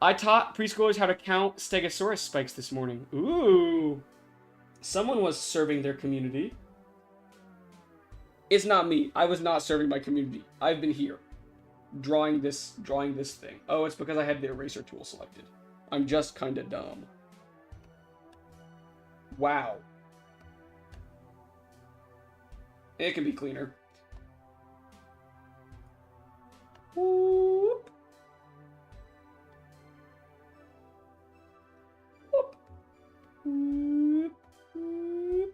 [SPEAKER 1] I taught preschoolers how to count Stegosaurus spikes this morning. Ooh. Someone was serving their community. It's not me. I was not serving my community. I've been here. Drawing this thing. Oh, it's because I had the eraser tool selected. I'm just kinda dumb. Wow. It can be cleaner. Whoop. Whoop. Whoop. Whoop.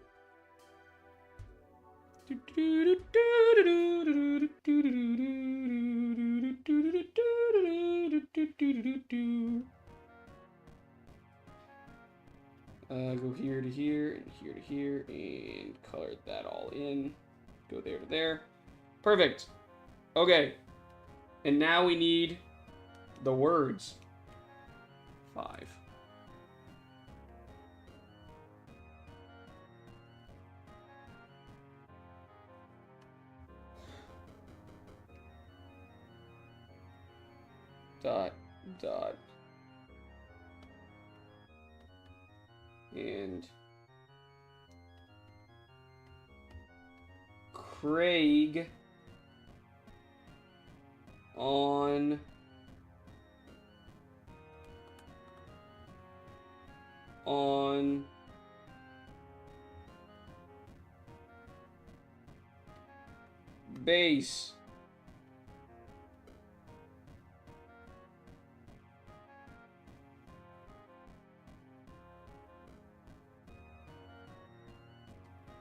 [SPEAKER 1] Go here to here, and here to here, and color that all in. Go there to there. Perfect. Okay. And now we need the words. 5. Dot, dot. And Craig on base.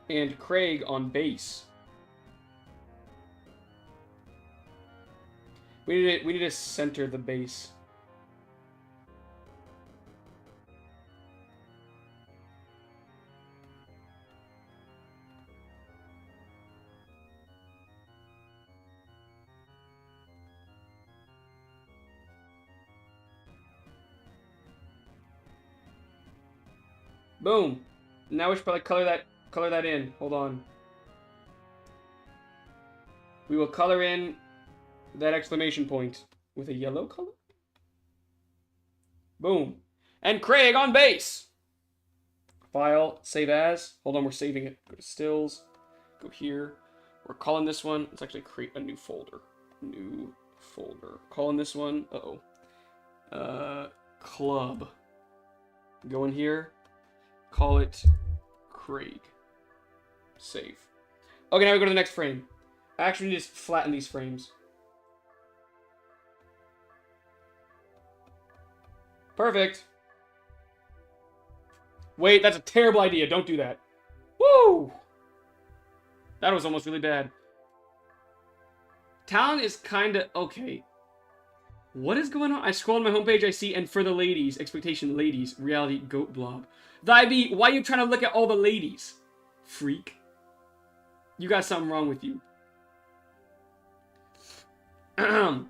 [SPEAKER 1] And Craig on base. We need to center the base. Boom. Now we should probably color that in. Hold on. We will color in that exclamation point with a yellow color. Boom. And Craig on base. File, save as. Hold on, we're saving it. Go to stills. Go here. We're calling this one. Let's actually create a new folder. New folder. Calling this one. Club. Go in here. Call it Craig. Save. Okay, now we go to the next frame. Actually, we just flatten these frames. Perfect. Wait, that's a terrible idea. Don't do that. Woo! That was almost really bad. Talon is kinda okay. What is going on? I scroll on my homepage, I see, and for the ladies, expectation ladies, reality GoatBlob. The IB, why are you trying to look at all the ladies? Freak. You got something wrong with you. Talon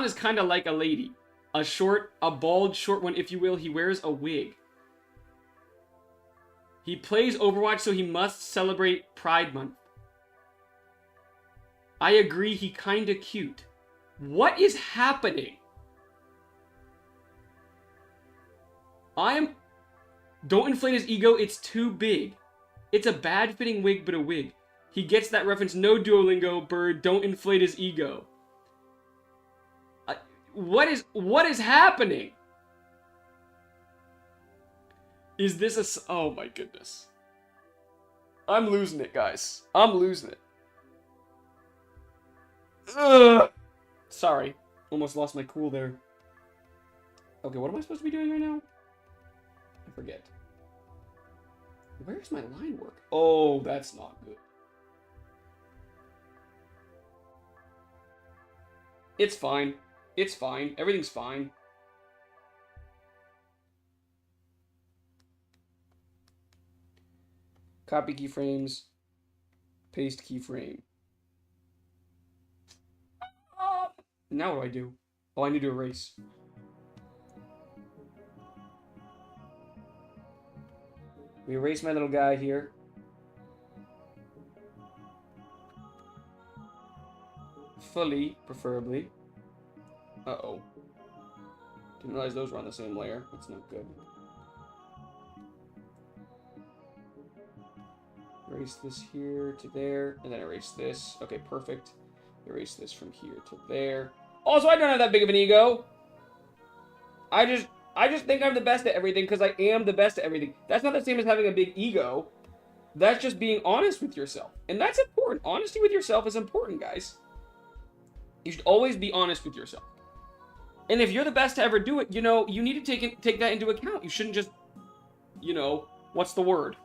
[SPEAKER 1] is kind of like a lady. A bald, short one, if you will. He wears a wig. He plays Overwatch, so he must celebrate Pride Month. I agree, he kinda cute. What is happening? Don't inflate his ego, it's too big. It's a bad-fitting wig, but a wig. He gets that reference. No Duolingo, bird. Don't inflate his ego. What is happening? Is this a... Oh my goodness. I'm losing it, guys. I'm losing it. Ugh. Sorry. Almost lost my cool there. Okay, what am I supposed to be doing right now? I forget. Where's my line work? Oh, that's not good. It's fine. It's fine. Everything's fine. Copy keyframes. Paste keyframe. Now what do? Oh, I need to erase. We erase my little guy here. Fully, preferably. Uh-oh. Didn't realize those were on the same layer. That's not good. Erase this here to there, and then erase this. Okay, perfect. Erase this from here to there. Also, I don't have that big of an ego. I just think I'm the best at everything because I am the best at everything. That's not the same as having a big ego. That's just being honest with yourself. And that's important. Honesty with yourself is important, guys. You should always be honest with yourself. And if you're the best to ever do it, you know, you need to take that into account. You shouldn't just, you know, what's the word?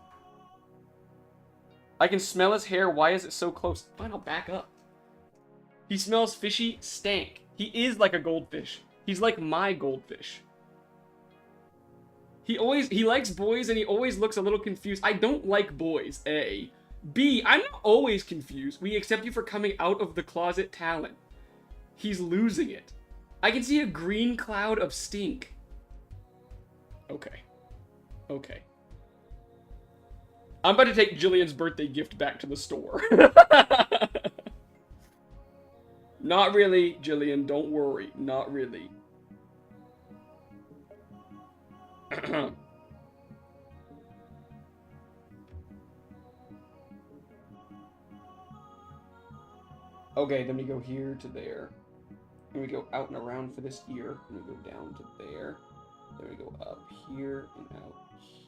[SPEAKER 1] I can smell his hair. Why is it so close? Fine, I'll back up. He smells fishy stank. He is like a goldfish. He's like my goldfish. He likes boys and he always looks a little confused. I don't like boys, A. B, I'm not always confused. We accept you for coming out of the closet, Talon. He's losing it. I can see a green cloud of stink. Okay. Okay. I'm about to take Jillian's birthday gift back to the store. Not really, Jillian. Don't worry. Not really. Okay, then we go here to there. And we go out and around for this ear. And we go down to there. Then we go up here and out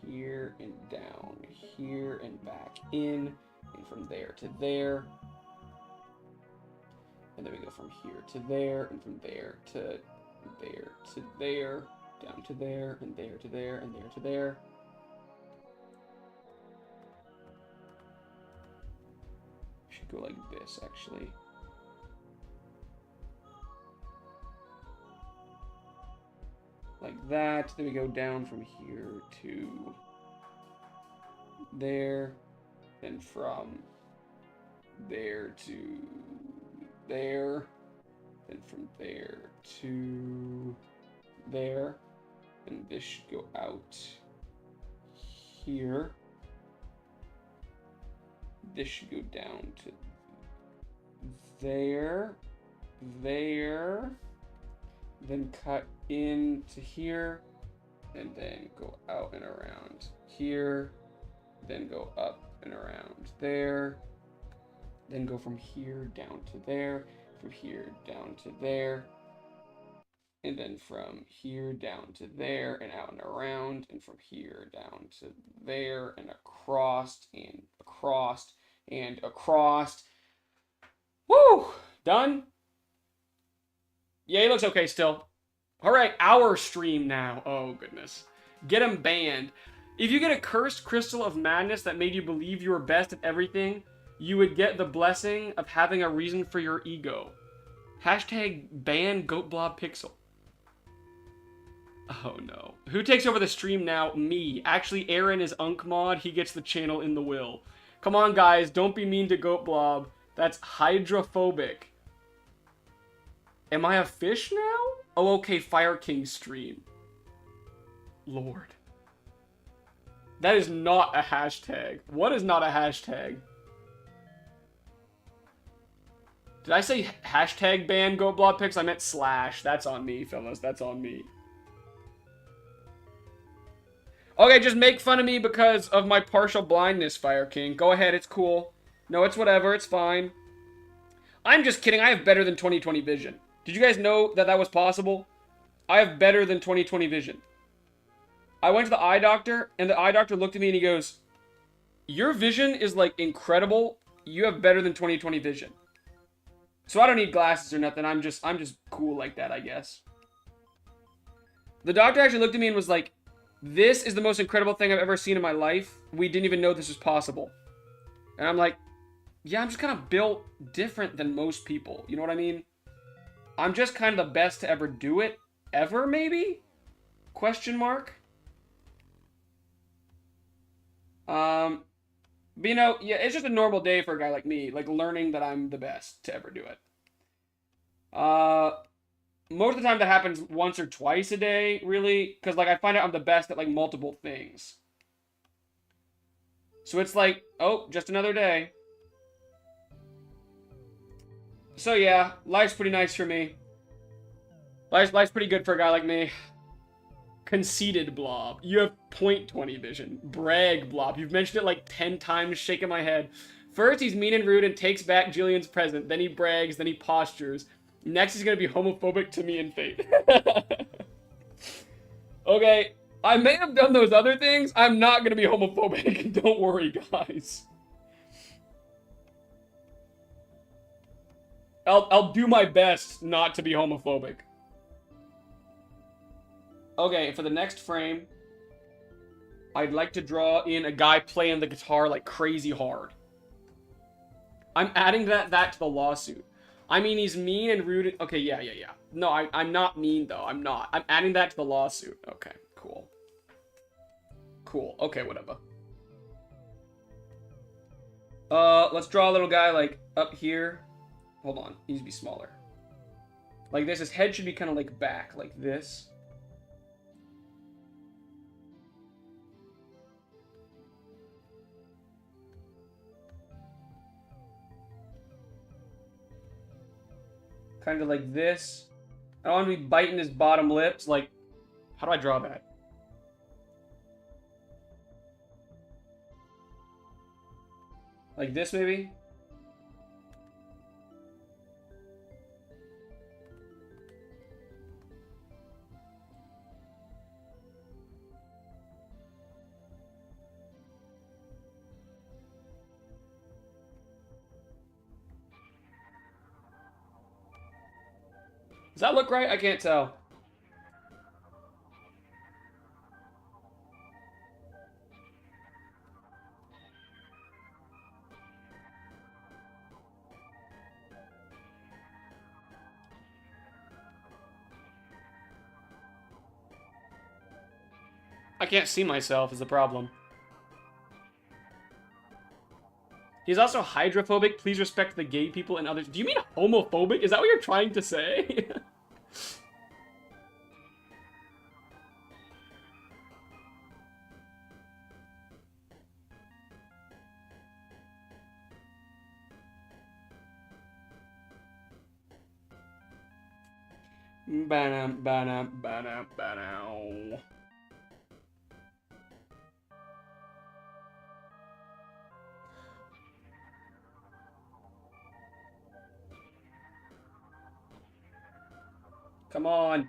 [SPEAKER 1] here and down here and back in. And from there to there. And then we go from here to there. And from there to there to there. Down to there, and there to there, and there to there. Should go like this, actually. Like that. Then we go down from here to there. Then from there to there. Then from there to there. And this should go out here. This should go down to there, there, then cut into here, and then go out and around here, then go up and around there, then go from here down to there, from here down to there, and then from here down to there and out and around, and from here down to there and across and across and across. Woo! Done? Yeah, he looks okay still. All right, our stream now. Oh, goodness. Get him banned. If you get a cursed crystal of madness that made you believe you were best at everything, you would get the blessing of having a reason for your ego. Hashtag ban GoatBlob Pixel. Oh no. Who takes over the stream now? Me. Actually, Aaron is Unkmod. He gets the channel in the will. Come on, guys. Don't be mean to GoatBlob. That's hydrophobic. Am I a fish now? Oh, okay. Fire King stream. Lord. That is not a hashtag. What is not a hashtag? Did I say hashtag ban GoatBlob Pixel? I meant slash. That's on me, fellas. That's on me. Okay, just make fun of me because of my partial blindness, Fire King. Go ahead, it's cool. No, it's whatever, it's fine. I'm just kidding, I have better than 20/20 vision. Did you guys know that that was possible? I have better than 20/20 vision. I went to the eye doctor, and the eye doctor looked at me and he goes, your vision is, like, incredible. You have better than 20/20 vision. So I don't need glasses or nothing, I'm just cool like that, I guess. The doctor actually looked at me and was like, this is the most incredible thing I've ever seen in my life. We didn't even know this was possible. And I'm like, yeah, I'm just kind of built different than most people. You know what I mean? I'm just kind of the best to ever do it. Ever, maybe? Question mark? But you know, yeah, it's just a normal day for a guy like me, like learning that I'm the best to ever do it. Most of the time that happens once or twice a day, really, because like I find out I'm the best at like multiple things. So it's like, oh, just another day. So yeah, life's pretty nice for me. Life's pretty good for a guy like me. Conceited Blob. You have .20 vision. Brag Blob. You've mentioned it like 10 times, shaking my head. First, he's mean and rude and takes back Jillian's present. Then he brags, then he postures. Next, he's gonna be homophobic to me and Fate. Okay, I may have done those other things. I'm not gonna be homophobic. Don't worry, guys. I'll do my best not to be homophobic. Okay, for the next frame, I'd like to draw in a guy playing the guitar like crazy hard. I'm adding that to the lawsuit. I mean, he's mean and rude. Okay, yeah. No, I'm not mean, though. I'm not. I'm adding that to the lawsuit. Okay, cool. Cool. Okay, whatever. Let's draw a little guy, like, up here. Hold on. He needs to be smaller. Like this. His head should be kind of, like, back. Like this. Kind of like this. I don't want to be biting his bottom lips. Like, how do I draw that? Like this, maybe? Does that look right? I can't tell. I can't see myself is the problem. He's also hydrophobic. Please respect the gay people and others. Do you mean homophobic? Is that what you're trying to say? Ba-dum. Come on.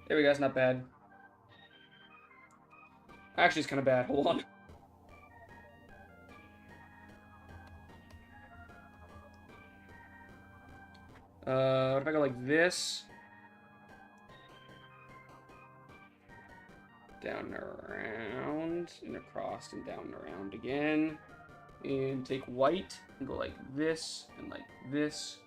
[SPEAKER 1] There we go, that's not bad. Actually, it's kind of bad. Hold on. What if I go like this? Down and around, and across, and down and around again. And take white, and go like this, and like this.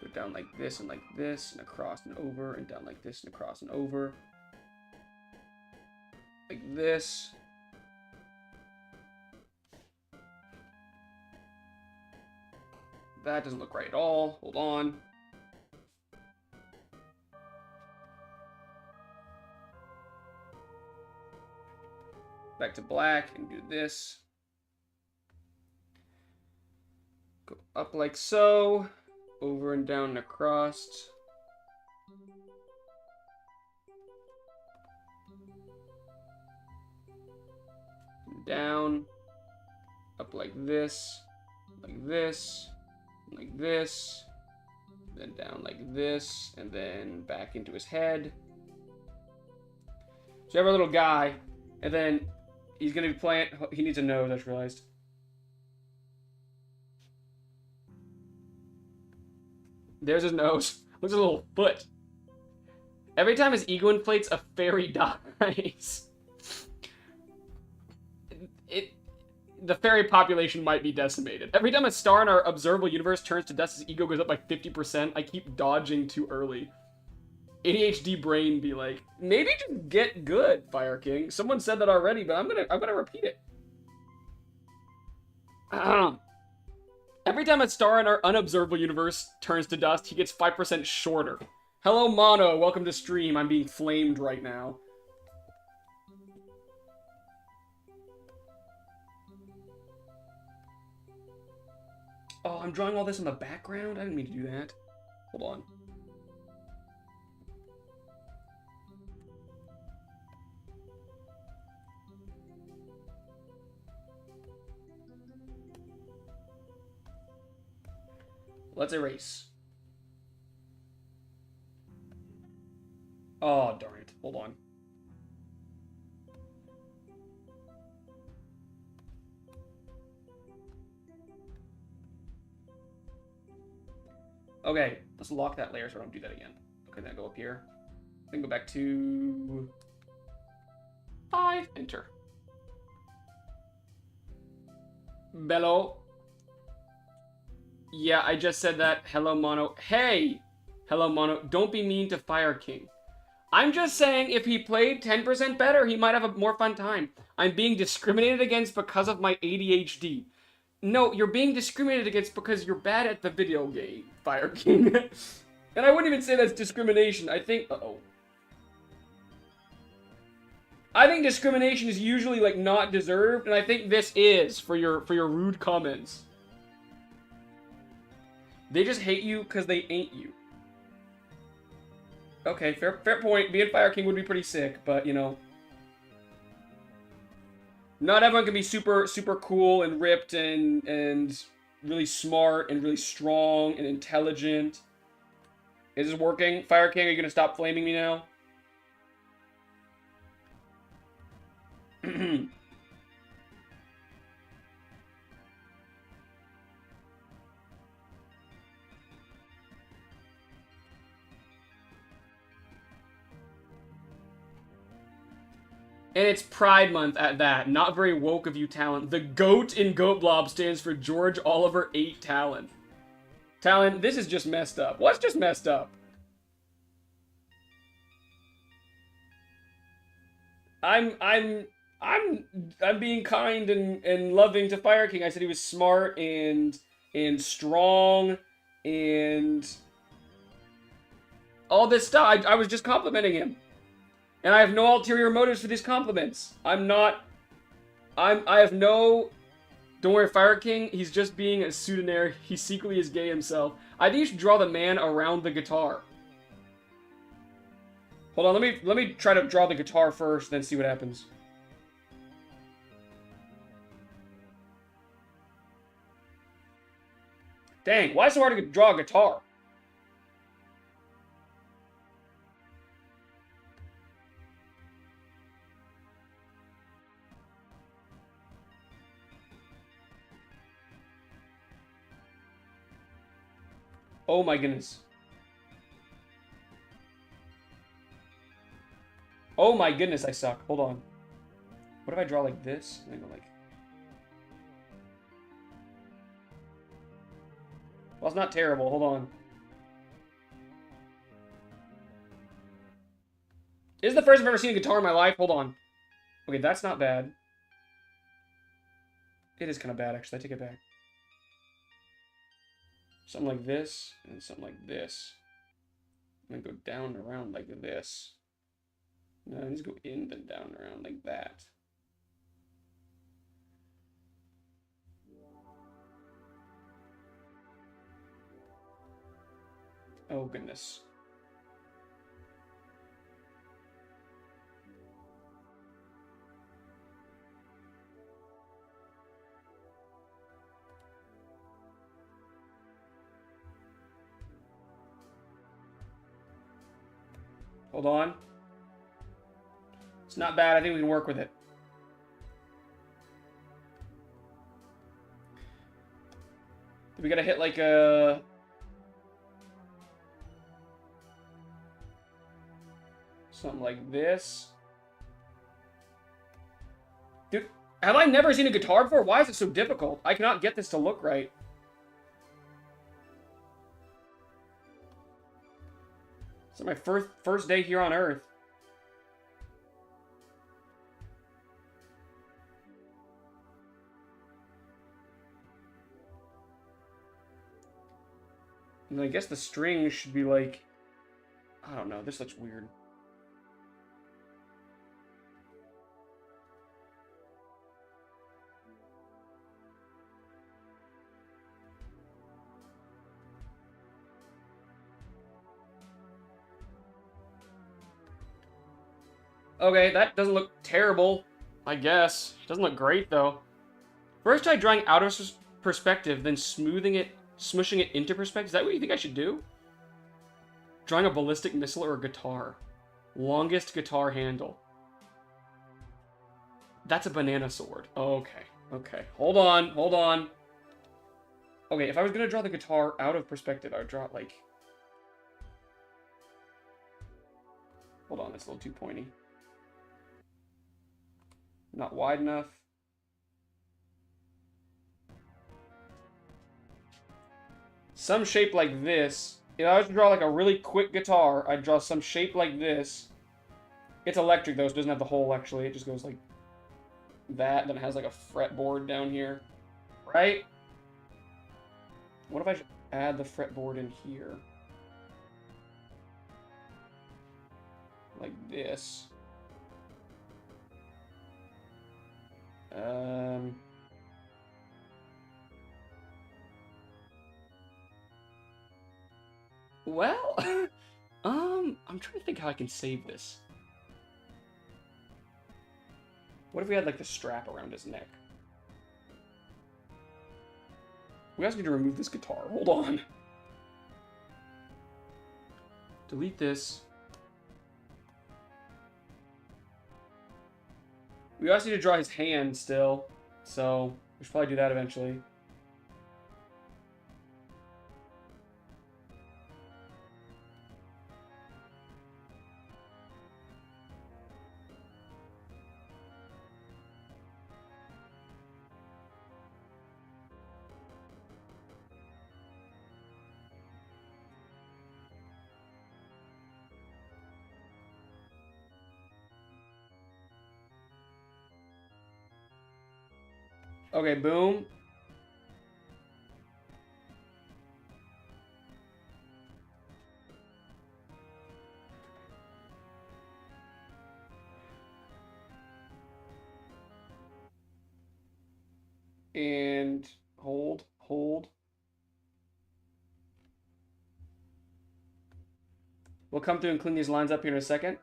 [SPEAKER 1] Go down like this, and across and over, and down like this, and across and over. Like this. That doesn't look right at all. Hold on. Back to black and do this. Go up like so. Over and down and across. And down. Up like this. Like this. Like this, then down like this, and then back into his head. So you have our little guy, and then he's gonna be playing. He needs a nose, I just realized. There's his nose. Looks like a little foot. Every time his ego inflates, a fairy dies. the fairy population might be decimated. Every time a star in our observable universe turns to dust, his ego goes up by 50%. I keep dodging too early. ADHD brain be like, maybe just get good, Fire King. Someone said that already, but I'm gonna repeat it. Every time a star in our unobservable universe turns to dust, he gets 5% shorter. Hello, Mono. Welcome to stream. I'm being flamed right now. Oh, I'm drawing all this in the background? I didn't mean to do that. Hold on. Let's erase. Oh, darn it. Hold on. Okay, let's lock that layer so I don't do that again. Okay, then go up here. Then go back to 5, enter. Bello. Yeah, I just said that. Hello, Mono. Hey! Hello, Mono. Don't be mean to Fire King. I'm just saying if he played 10% better, he might have a more fun time. I'm being discriminated against because of my ADHD. No, you're being discriminated against because you're bad at the video game, Fire King. And I wouldn't even say that's discrimination. I think... Uh-oh. I think discrimination is usually, like, not deserved, and I think this is for your rude comments. They just hate you because they ain't you. Okay, fair point. Being Fire King would be pretty sick, but, you know... Not everyone can be super cool and ripped and really smart and really strong and intelligent. Is this working? Fire King, are you gonna stop flaming me now? And it's Pride Month at that. Not very woke of you, Talon. The GOAT in GoatBlob stands for George Oliver 8 Talon. Talon, this is just messed up. What's just messed up? I'm being kind and loving to Fire King. I said he was smart and strong and all this stuff. I was just complimenting him. And I have no ulterior motives for these compliments. I have no... Don't worry, Fire King, he's just being a pseudonym. He secretly is gay himself. I think you should draw the man around the guitar. Hold on, let me try to draw the guitar first, then see what happens. Dang, why is it so hard to draw a guitar? Oh my goodness. Oh my goodness, I suck. Hold on. What if I draw like this? And I go like... Well, it's not terrible. Hold on. This is the first I've ever seen a guitar in my life. Hold on. Okay, that's not bad. It is kind of bad, actually. I take it back. Something like this, and something like this. And then go down and around like this. No, I just go in, then down and around like that. Oh, goodness. Hold on. It's not bad. I think we can work with it. We gotta hit like a... something like this. Dude, Have I never seen a guitar before? Why is it so difficult? I cannot get this to look right. It's my first day here on Earth. And I guess the strings should be like... I don't know, this looks weird. Okay, that doesn't look terrible, I guess. Doesn't look great, though. First try drawing out of perspective, then smoothing it, smushing it into perspective. Is that what you think I should do? Drawing a ballistic missile or a guitar. Longest guitar handle. That's a banana sword. Okay, okay. Hold on, hold on. Okay, if I was gonna draw the guitar out of perspective, I would draw it like... Hold on, that's a little too pointy. Not wide enough. Some shape like this. If I was to draw like a really quick guitar, I'd draw some shape like this. It's electric though, so it doesn't have the hole actually. It just goes like that, then it has like a fretboard down here. Right? What if I just add the fretboard in here? Like this. Well, I'm trying to think how I can save this. What if we had like the strap around his neck? We also need to remove this guitar. Hold on. Delete this. We also need to draw his hand still, so we should probably do that eventually. Okay, boom. And hold, hold. We'll come through and clean these lines up here in a second.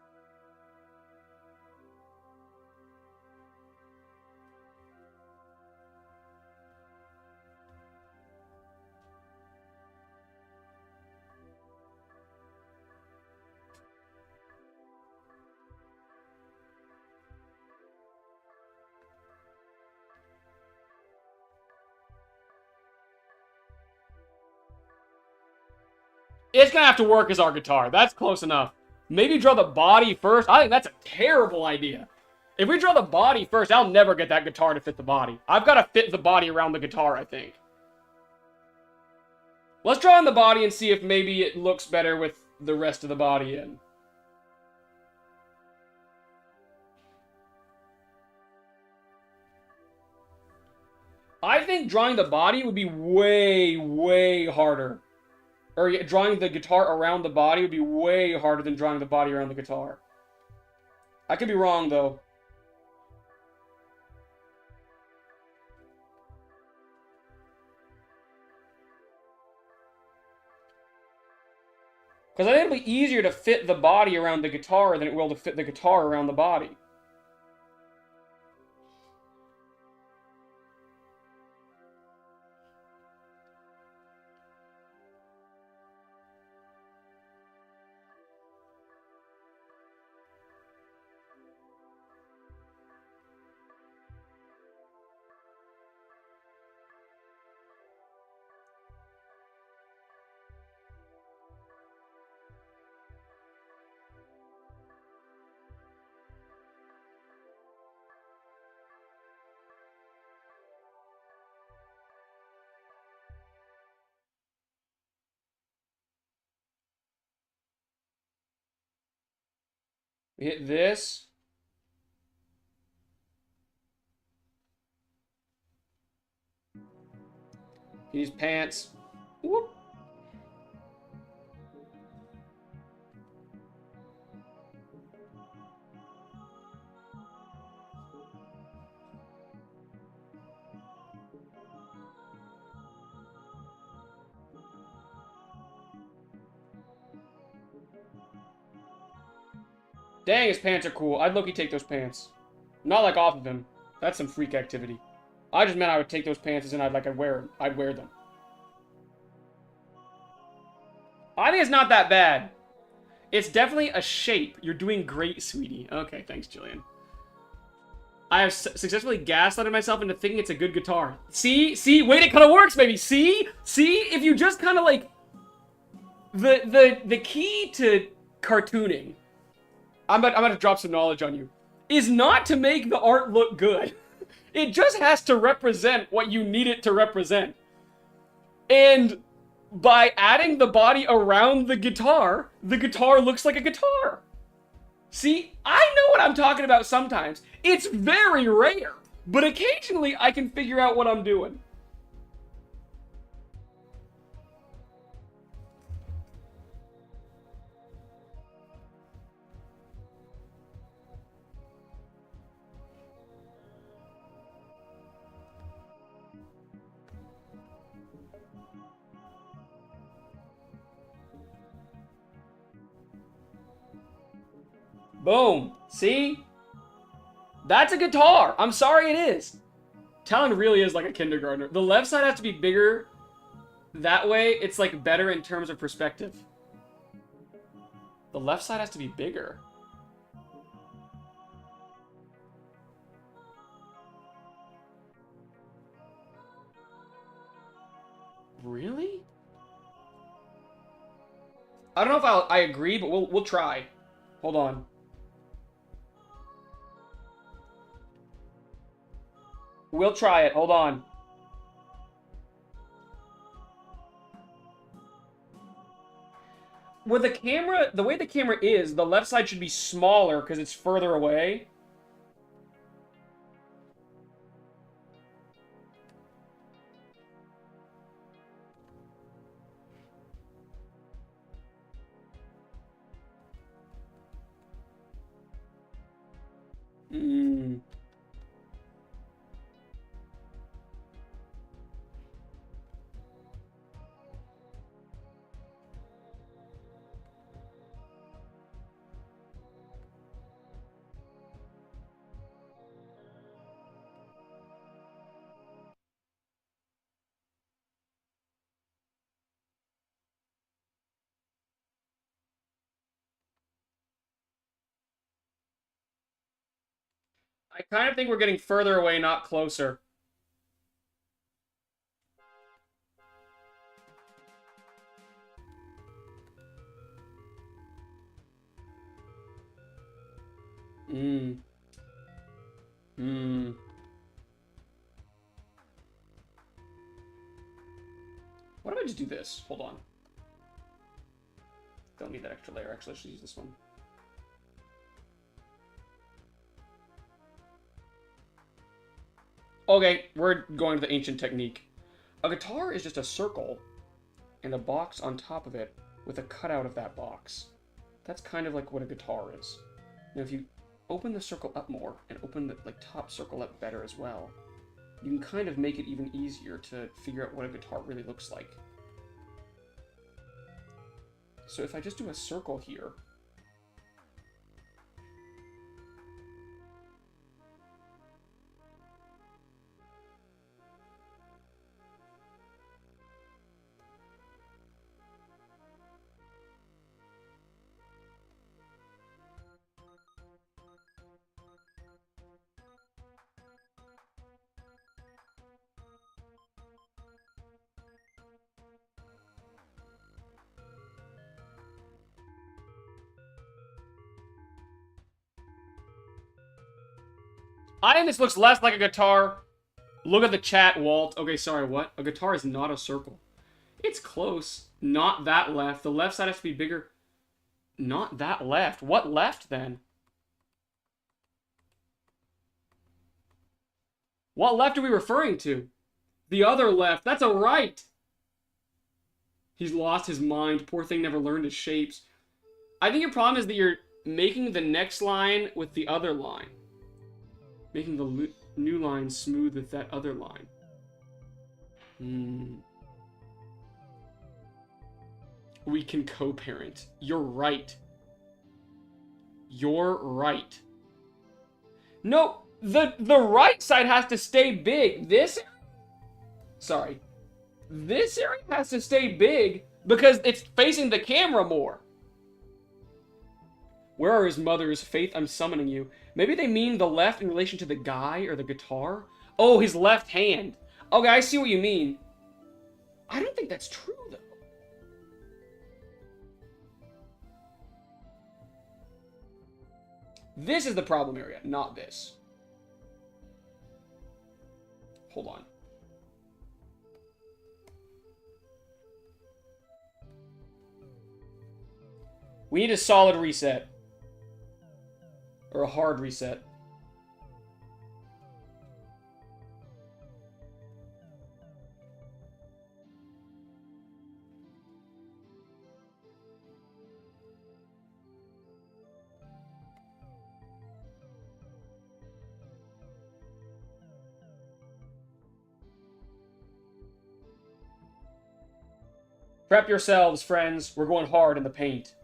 [SPEAKER 1] It's gonna have to work as our guitar. That's close enough. Maybe draw the body first. I think that's a terrible idea. If we draw the body first, I'll never get that guitar to fit the body. I've got to fit the body around the guitar, I think. Let's draw in the body and see if maybe it looks better with the rest of the body in. I think drawing the body would be way, way harder. Or drawing the guitar around the body would be way harder than drawing the body around the guitar. I could be wrong, though. Because I think it'll be easier to fit the body around the guitar than it will to fit the guitar around the body. We hit this. Use pants. Whoop. Dang, his pants are cool. I'd low-key take those pants. Not like off of him. That's some freak activity. I just meant I would take those pants and I'd wear them. I think it's not that bad. It's definitely a shape. You're doing great, sweetie. Okay, thanks, Jillian. I have successfully gaslighted myself into thinking it's a good guitar. See? Wait, it kind of works, baby. See? If you just kind of like... The key to cartooning... I'm about to drop some knowledge on you. Is not to make the art look good. It just has to represent what you need it to represent. And by adding the body around the guitar looks like a guitar. See, I know what I'm talking about sometimes. It's very rare, but occasionally I can figure out what I'm doing. Boom. See? That's a guitar. I'm sorry it is. Talon really is like a kindergartner. The left side has to be bigger. That way, it's like better in terms of perspective. The left side has to be bigger. Really? I don't know if I agree, but we'll try. Hold on. We'll try it. Hold on. With the camera, the way the camera is, the left side should be smaller because it's further away. I kind of think we're getting further away, not closer. What if I just do this? Hold on. Don't need that extra layer. Actually, I should use this one. Okay, we're going to the ancient technique. A guitar is just a circle and a box on top of it with a cutout of that box. That's kind of like what a guitar is. Now, if you open the circle up more and open the top circle up better as well, you can kind of make it even easier to figure out what a guitar really looks like. So if I just do a circle here, I think this looks less like a guitar. Look at the chat, Walt. Okay, sorry, what? A guitar is not a circle. It's close. Not that left. The left side has to be bigger. Not that left. What left, then? What left are we referring to? The other left. That's a right. He's lost his mind. Poor thing never learned his shapes. I think your problem is that you're making the next line with the other line. Making the new line smooth with that other line. We can co-parent. You're right. You're right. No, the right side has to stay big. This area has to stay big because it's facing the camera more. Where are his mothers? Faith, I'm summoning you. Maybe they mean the left in relation to the guy or the guitar? Oh, his left hand. Okay, I see what you mean. I don't think that's true, though. This is the problem area, not this. Hold on. We need a solid reset. Or a hard reset. Prep yourselves, friends. We're going hard in the paint.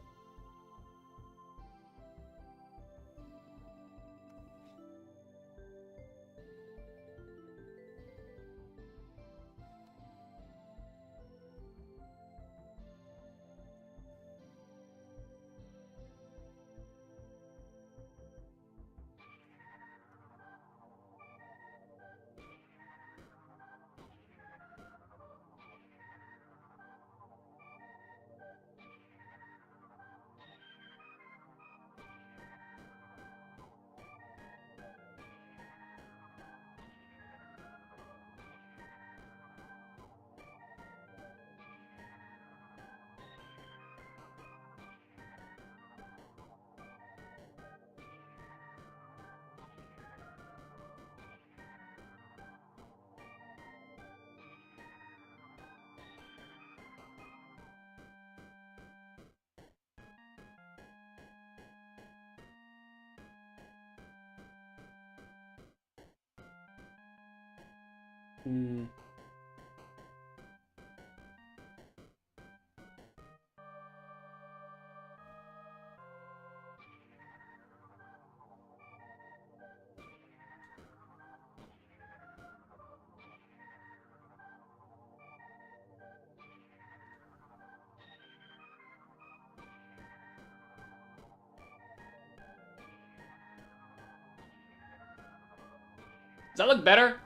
[SPEAKER 1] Does that look better?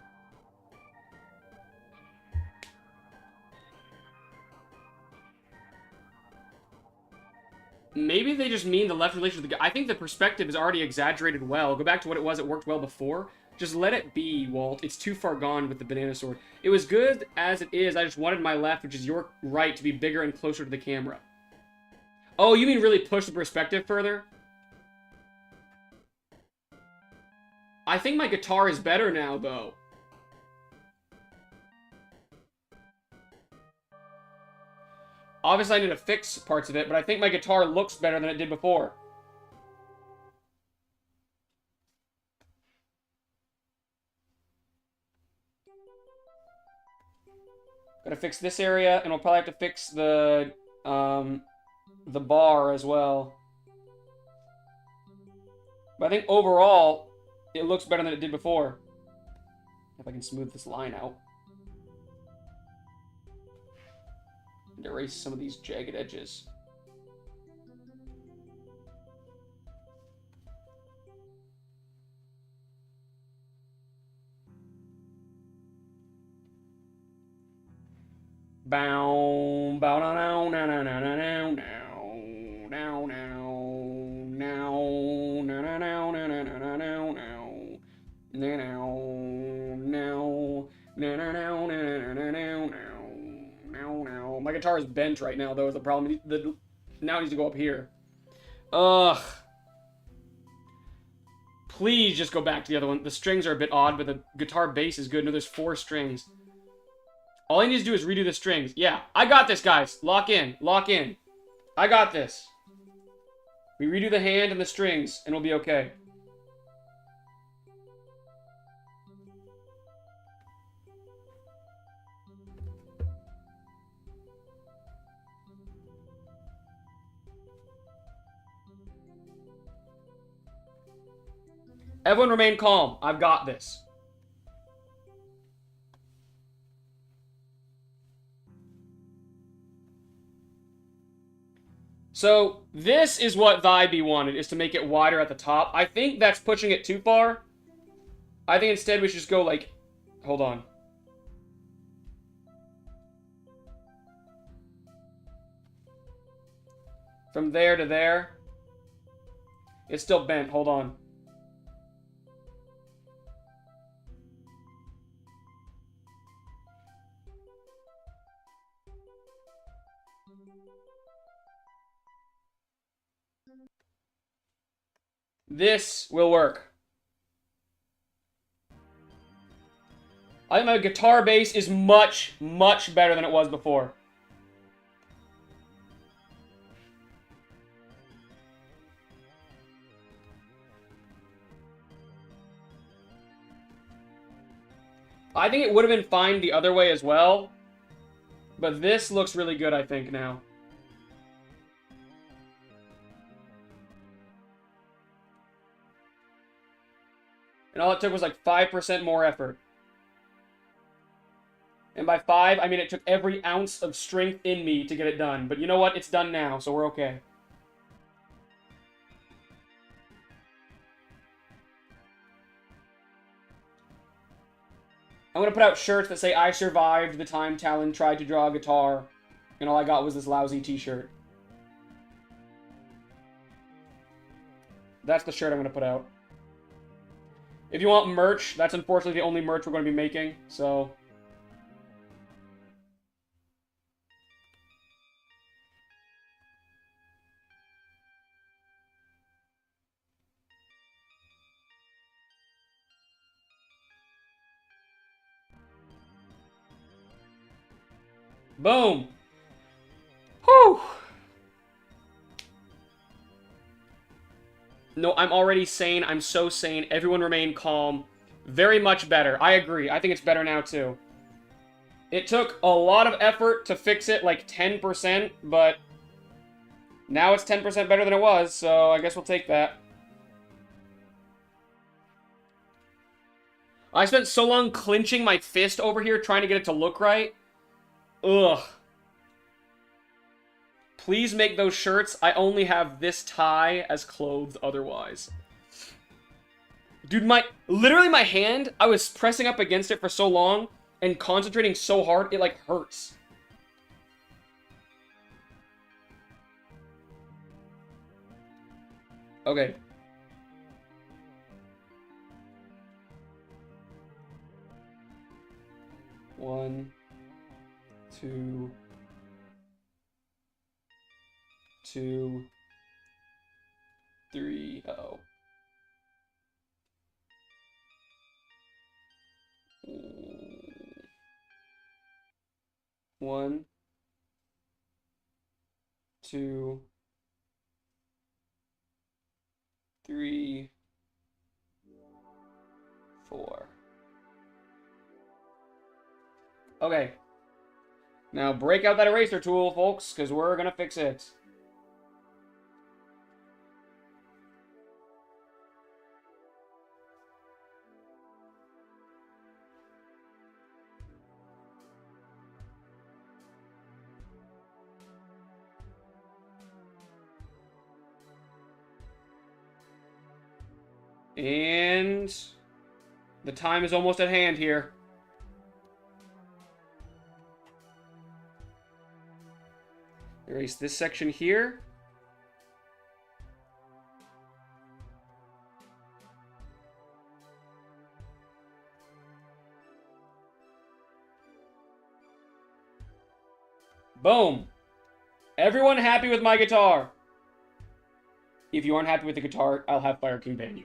[SPEAKER 1] Maybe they just mean the left relation to the guy. I think the perspective is already exaggerated well. Go back to what it was. It worked well before. Just let it be, Walt. It's too far gone with the banana sword. It was good as it is. I just wanted my left, which is your right, to be bigger and closer to the camera. Oh, you mean really push the perspective further? I think my guitar is better now, though. Obviously, I need to fix parts of it, but I think my guitar looks better than it did before. Gotta fix this area, and we'll probably have to fix the bar as well. But I think overall, it looks better than it did before. If I can smooth this line out. And erase some of these jagged edges. Bow, bow, now, now, now, now, now, now, now, now, now, now, now, now, now, now, now, now, now, now. My guitar is bent right now, though, is the problem. Now it needs to go up here. Ugh. Please just go back to the other one. The strings are a bit odd, but the guitar bass is good. No, there's 4 strings. All I need to do is redo the strings. Yeah, I got this, guys. Lock in. Lock in. I got this. We redo the hand and the strings, and we'll be okay. Everyone remain calm. I've got this. So, this is what Vibe wanted, is to make it wider at the top. I think that's pushing it too far. I think instead we should just go like... Hold on. From there to there. It's still bent. Hold on. This will work. I think my guitar bass is much, much better than it was before. I think it would have been fine the other way as well. But this looks really good, I think, now. And all it took was like 5% more effort. And by 5, I mean it took every ounce of strength in me to get it done. But you know what? It's done now, so we're okay. I'm going to put out shirts that say, I survived the time Talon tried to draw a guitar, and all I got was this lousy t-shirt. That's the shirt I'm going to put out. If you want merch, that's unfortunately the only merch we're going to be making, so... Boom! Whew! No, I'm already sane. I'm so sane. Everyone remain calm. Very much better. I agree. I think it's better now, too. It took a lot of effort to fix it, like 10%, but now it's 10% better than it was, so I guess we'll take that. I spent so long clenching my fist over here trying to get it to look right. Ugh. Please make those shirts. I only have this tie as clothes otherwise. Dude, literally my hand, I was pressing up against it for so long and concentrating so hard, it like hurts. Okay. One, two, 2, 3, uh-oh. 1, 2, 3, 4. Okay. Now break out that eraser tool, folks, because we're gonna fix it. And the time is almost at hand here. Erase this section here. Boom. Everyone happy with my guitar? If you aren't happy with the guitar, I'll have Fire King ban you.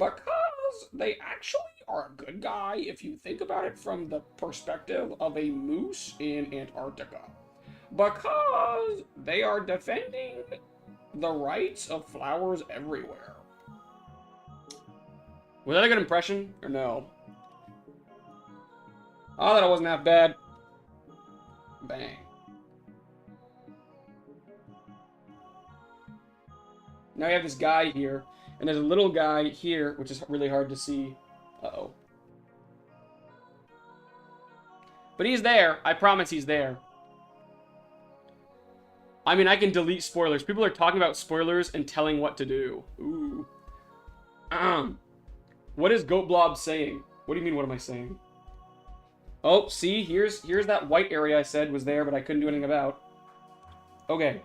[SPEAKER 1] Because they actually are a good guy if you think about it from the perspective of a moose in Antarctica. Because they are defending the rights of flowers everywhere. Was that a good impression, or no? Oh, that wasn't half bad. Bang. Now we have this guy here, and there's a little guy here, which is really hard to see. Uh-oh. But he's there. I promise he's there. I mean, I can delete spoilers. People are talking about spoilers and telling what to do. Ooh. What is GoatBlob saying? What do you mean, what am I saying? Oh, see, here's that white area I said was there, but I couldn't do anything about. Okay.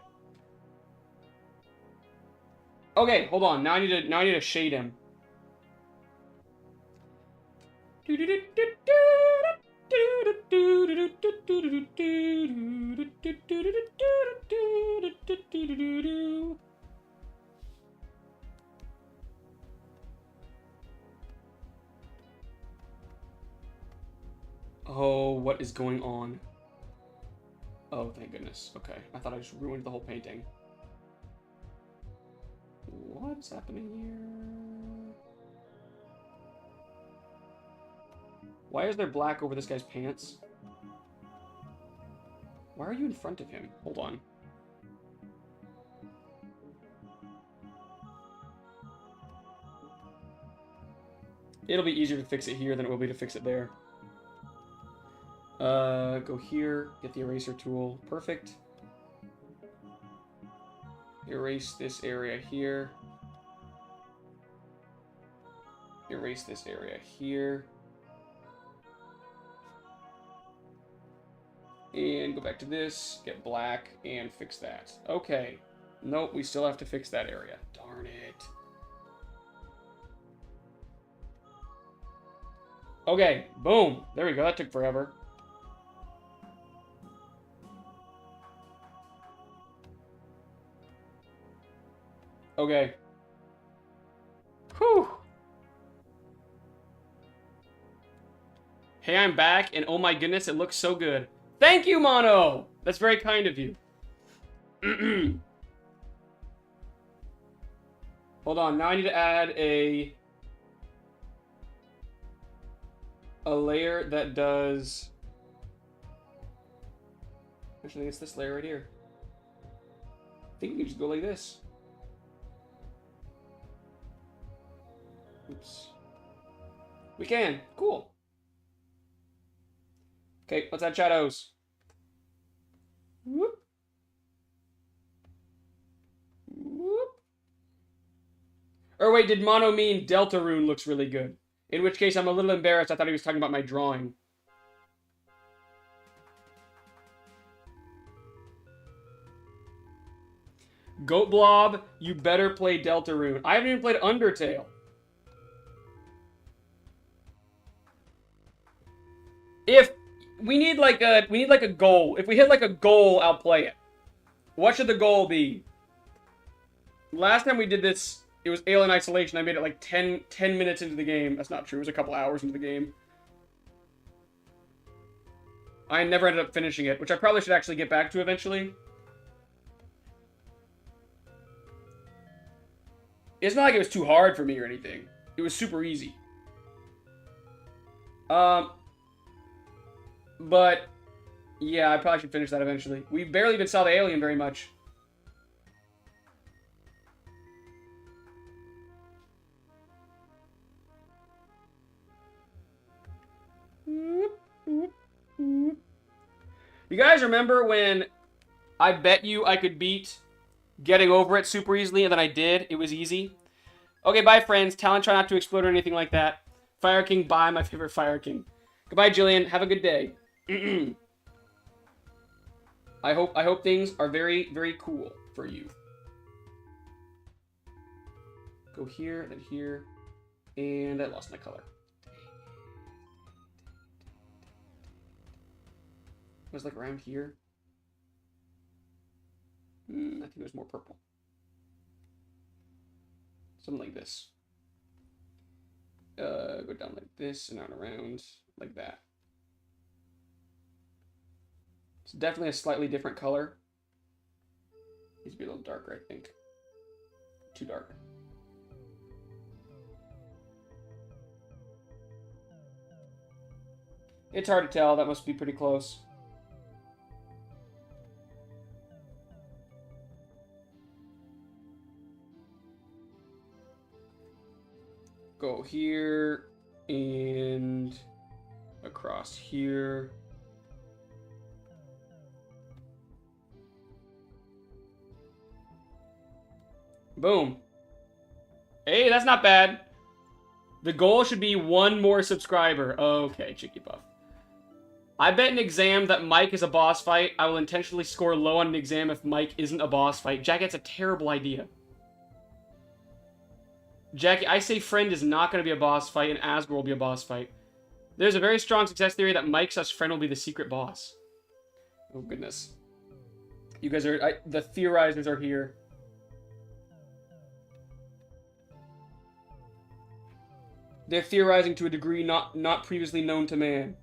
[SPEAKER 1] Okay, hold on. Now I need to shade him. Oh, what is going on? Oh, thank goodness. Okay, I thought I just ruined the whole painting. What's happening here? Why is there black over this guy's pants? Why are you in front of him? Hold on. It'll be easier to fix it here than it will be to fix it there. Go here, get the eraser tool. Perfect. Erase this area here. Erase this area here. And go back to this, get black, and fix that. Okay. Nope, we still have to fix that area. Darn it. Okay, boom. There we go, that took forever. Okay. Whew. Hey, I'm back, and oh my goodness, it looks so good. Thank you, Mono! That's very kind of you. Hold on, now I need to add a layer that does... Actually, it's this layer right here. I think we can just go like this. Oops. We can. Cool. Okay, let's add shadows. Whoop. Whoop. Or wait, did Mono mean Deltarune looks really good? In which case, I'm a little embarrassed. I thought he was talking about my drawing. GoatBlob, you better play Deltarune. I haven't even played Undertale. If we need like a goal. If we hit like a goal, I'll play it. What should the goal be? Last time we did this, it was Alien Isolation. I made it like 10 minutes into the game. That's not true. It was a couple hours into the game. I never ended up finishing it, which I probably should actually get back to eventually. It's not like it was too hard for me or anything. It was super easy. But, yeah, I probably should finish that eventually. We barely even saw the alien very much. You guys remember when I bet you I could beat Getting Over It super easily, and then I did? It was easy. Okay, bye, friends. Talon, try not to explode or anything like that. Fire King, bye, my favorite Fire King. Goodbye, Jillian. Have a good day. I hope things are very, very cool for you. Go here, then here, and I lost my color. It was like around here. I think it was more purple. Something like this. Go down like this and on around like that. It's definitely a slightly different color. Needs to be a little darker, I think. Too dark. It's hard to tell. That must be pretty close. Go here and across here. Boom. Hey, that's not bad. The goal should be 1 more subscriber. Okay, Chicky Buff. I bet an exam that Mike is a boss fight. I will intentionally score low on an exam if Mike isn't a boss fight. Jackie, that's a terrible idea. Jackie, I say Friend is not going to be a boss fight and Asgore will be a boss fight. There's a very strong success theory that Mike's Friend will be the secret boss. Oh, goodness. You guys are... the theorizers are here. They're theorizing to a degree not previously known to man.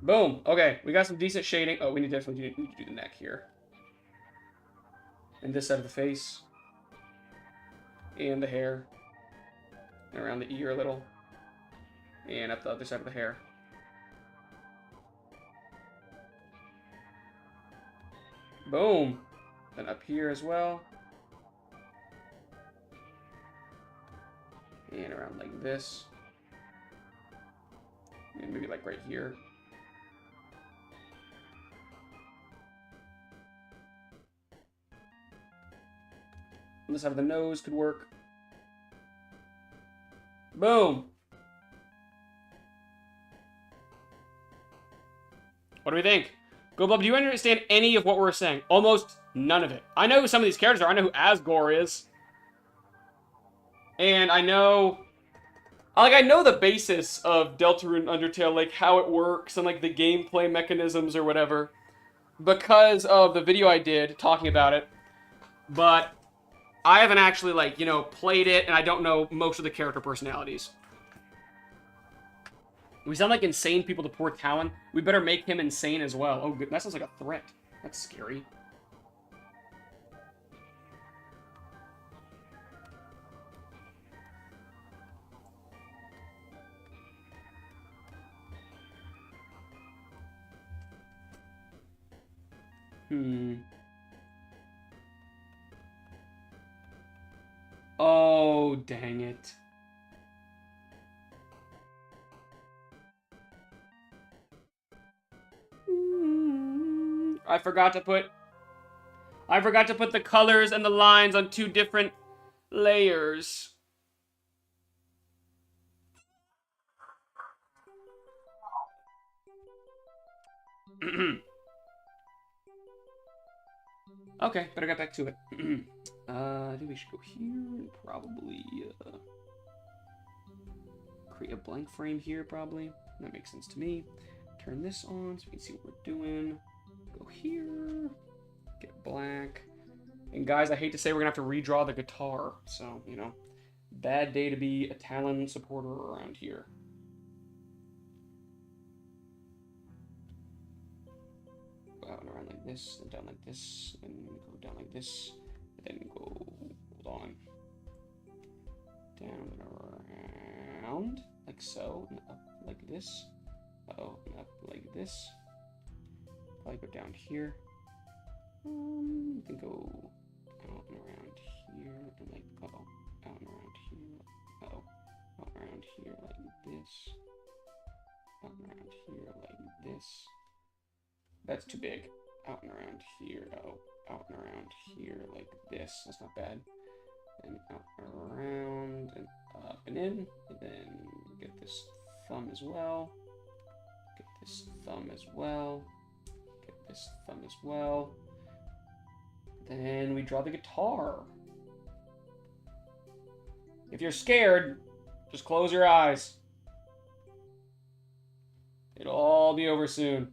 [SPEAKER 1] Boom. Okay, we got some decent shading. Oh, we definitely need to do the neck here. And this side of the face. And the hair. And around the ear a little. And up the other side of the hair. Boom. Then up here as well. And around like this. And maybe like right here. On the side of the nose could work. Boom. What do we think? GoatBlob, do you understand any of what we're saying? Almost none of it. I know who some of these characters are. I know who Asgore is. And I know... like, I know the basis of Deltarune Undertale, like, how it works and, like, the gameplay mechanisms or whatever. Because of the video I did talking about it. But I haven't actually, like, you know, played it, and I don't know most of the character personalities. We sound like insane people to poor Talon. We better make him insane as well. Oh, good. That sounds like a threat. That's scary. Oh, dang it. I forgot to put the colors and the lines on 2 different layers. Okay, better get back to it. I think we should go here and probably create a blank frame here, probably. That makes sense to me. Turn this on so we can see what we're doing. Go here. Get black. And guys, I hate to say we're going to have to redraw the guitar. So, you know, bad day to be a Talon supporter around here. Go out and around like this, then down like this, and go down like this, and then go, hold on, down and around, like so, and up like this, uh-oh, and up like this, probably go down here, you can go out and around here, and like, uh-oh, out and around here, uh-oh, out and around here, like this. Out and around here like this. That's too big. Out and around here. Oh, out and around here like this. That's not bad. And out and around and up and in. And then get this thumb as well. Get this thumb as well. Get this thumb as well. Then we draw the guitar. If you're scared, just close your eyes. It'll all be over soon.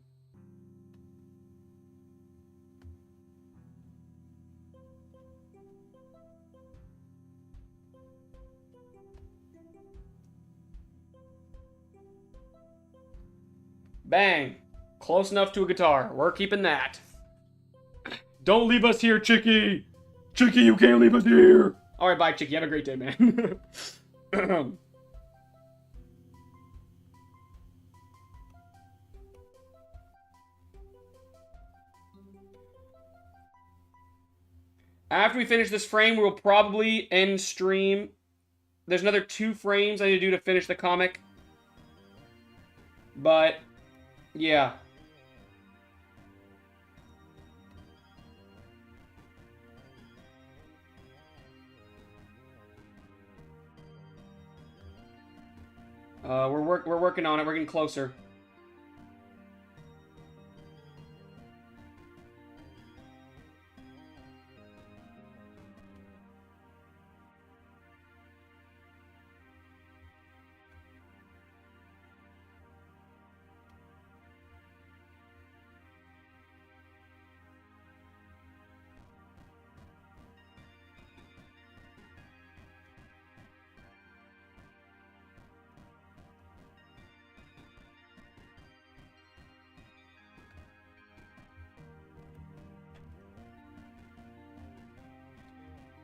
[SPEAKER 1] Bang! Close enough to a guitar. We're keeping that. Don't leave us here, Chicky! Chicky, you can't leave us here! Alright, bye, Chicky. Have a great day, man. After we finish this frame, we will probably end stream. There's another 2 frames I need to do to finish the comic. But, yeah. We're working on it. We're getting closer.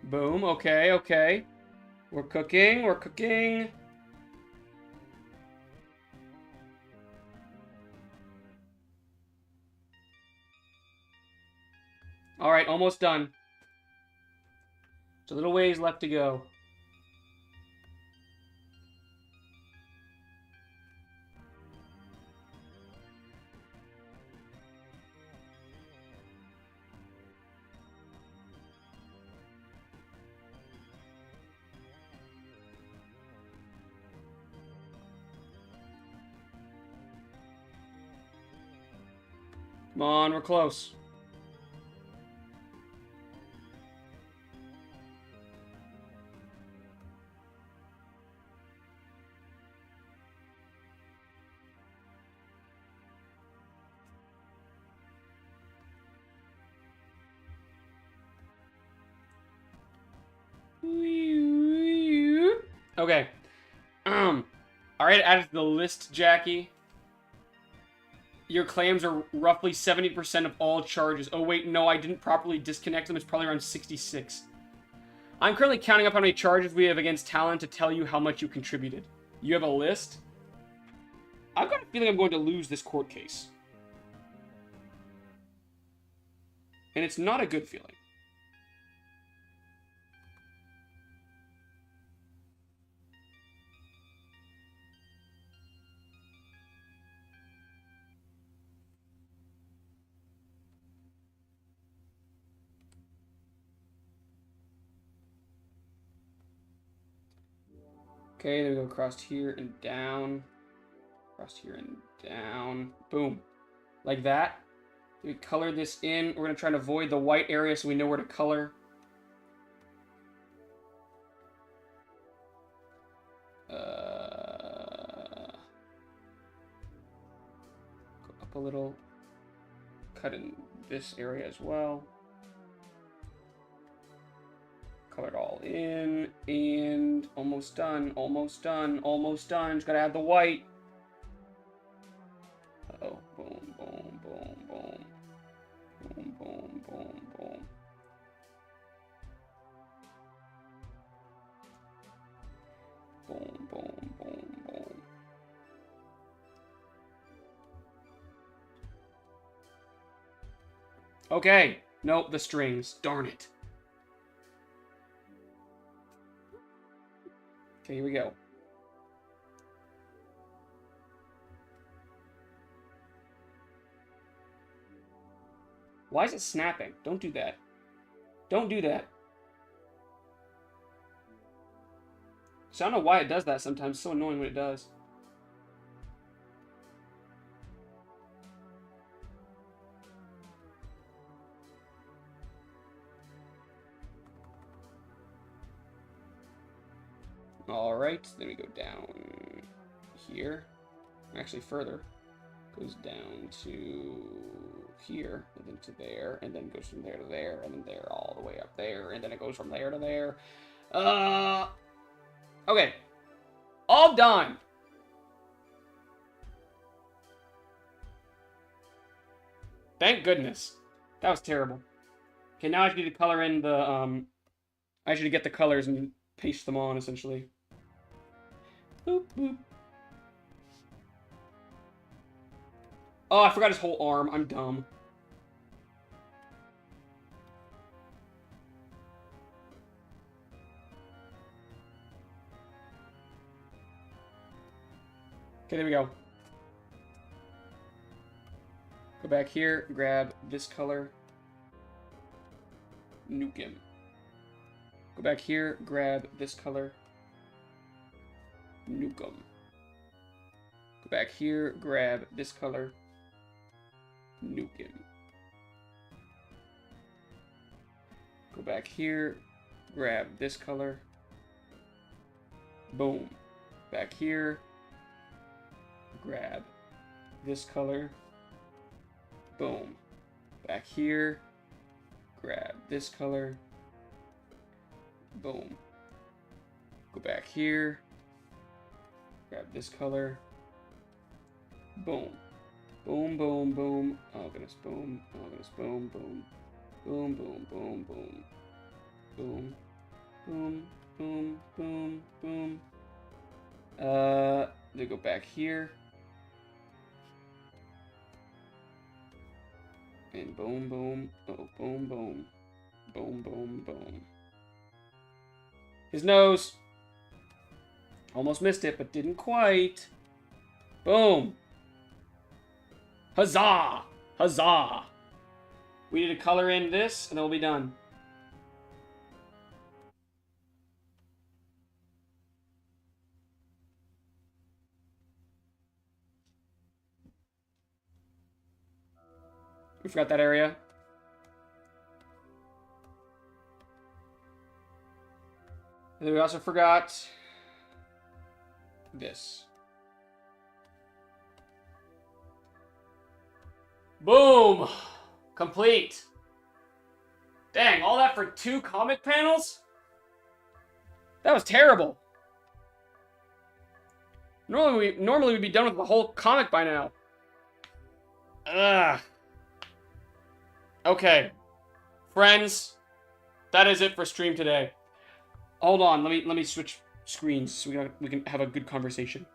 [SPEAKER 1] Boom. Okay, okay. We're cooking. We're cooking. All right, almost done. Just a little ways left to go. Come on, we're close. Okay. Alright, added to the list, Jackie. Your clams are roughly 70% of all charges. Oh, wait, no, I didn't properly disconnect them. It's probably around 66. I'm currently counting up how many charges we have against Talon to tell you how much you contributed. You have a list? I've got a feeling I'm going to lose this court case. And it's not a good feeling. Okay, then we go across here and down. Across here and down. Boom. Like that. We color this in. We're going to try to avoid the white area so we know where to color. Go up a little. Cut in this area as well. Color it all in, and almost done, almost done, almost done. Just gotta add the white. Uh-oh, boom, boom, boom, boom. Boom, boom, boom, boom. Boom, boom, boom, boom. Okay, nope, the strings, darn it. Okay, here we go. Why is it snapping? Don't do that. Don't do that. So I don't know why it does that sometimes. It's so annoying when it does. Alright, then we go down here. Actually, further. Goes down to here, and then to there, and then goes from there to there, and then there, all the way up there, and then it goes from there to there. Okay. All done. Thank goodness. That was terrible. Okay, now I just need to color in the, I just need to get the colors and paste them on, essentially. Boop, boop. Oh, I forgot his whole arm. I'm dumb. Okay, there we go. Go back here, grab this color. Nuke him. Go back here, grab this color. Nuke him. Go back here, grab this color. Nuke him. Go back here, grab this color. Boom. Back here, grab this color. Boom. Back here, grab this color. Boom. Go back here, grab this color. Boom. Boom, boom, boom. Oh goodness, boom. Oh goodness, boom, boom. Boom, boom, boom, boom. Boom. Boom, boom, boom, boom. Then go back here. And boom, boom. Oh, boom, boom. Boom, boom, boom. His nose. Almost missed it, but didn't quite. Boom. Huzzah! Huzzah! We need to color in this, and then we'll be done. We forgot that area. And then we also forgot this. Boom! Complete. Dang, all that for 2 comic panels? That was terrible. Normally we'd be done with the whole comic by now. Ugh. Okay. Friends, that is it for stream today. Hold on, let me switch screens so we can have a good conversation.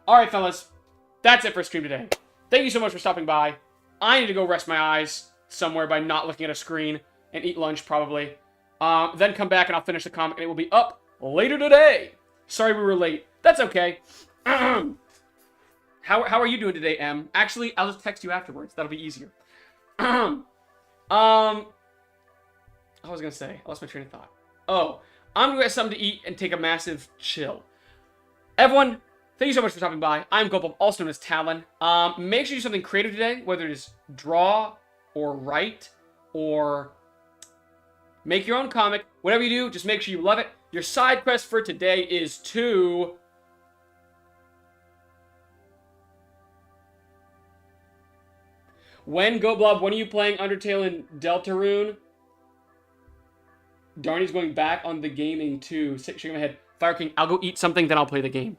[SPEAKER 1] Alright, fellas. That's it for stream today. Thank you so much for stopping by. I need to go rest my eyes somewhere by not looking at a screen and eat lunch, probably. Then come back and I'll finish the comic, and it will be up later today. Sorry we were late. That's okay. How are you doing today, Em? Actually, I'll just text you afterwards. That'll be easier. I was gonna say, I lost my train of thought. Oh, I'm gonna get something to eat and take a massive chill. Everyone, thank you so much for stopping by. I'm GoatBlob, also known as Talon. Make sure you do something creative today, whether it is draw, or write, or make your own comic. Whatever you do, just make sure you love it. Your side quest for today is to... GoatBlob, when are you playing Undertale and Deltarune? Darnie's going back on the gaming too. Shaking my head. Fire King, I'll go eat something, then I'll play the game.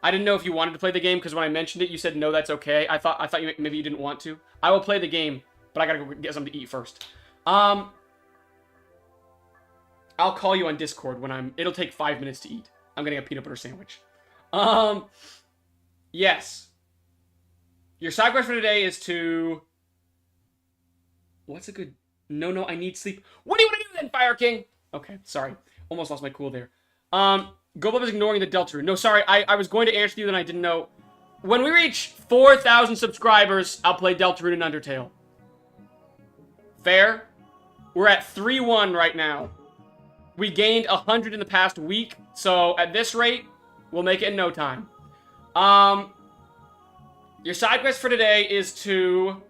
[SPEAKER 1] I didn't know if you wanted to play the game, because when I mentioned it, you said, no, that's okay. I thought maybe you didn't want to. I will play the game, but I gotta go get something to eat first. I'll call you on Discord when it'll take 5 minutes to eat. I'm getting a peanut butter sandwich. Yes. Your side quest for today is to... What's a good... No, I need sleep. What do you want to do then, Fire King? Okay, sorry. Almost lost my cool there. GoatBlob is ignoring the Deltarune. No, sorry, I was going to answer you, then I didn't know. When we reach 4,000 subscribers, I'll play Deltarune and Undertale. Fair? We're at 3-1 right now. We gained 100 in the past week, so at this rate, we'll make it in no time. Your side quest for today is to...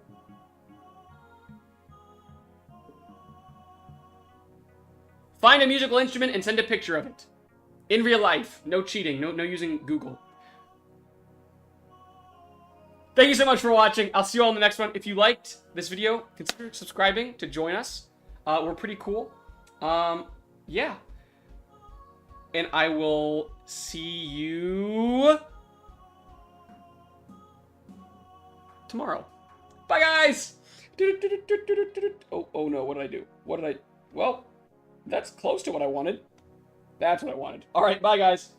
[SPEAKER 1] find a musical instrument and send a picture of it. In real life. No cheating. No using Google. Thank you so much for watching. I'll see you all in the next one. If you liked this video, consider subscribing to join us. We're pretty cool. Yeah. And I will see you tomorrow. Bye, guys! Oh no, what did I do? What did I... Well, that's close to what I wanted. That's what I wanted. All right, bye, guys.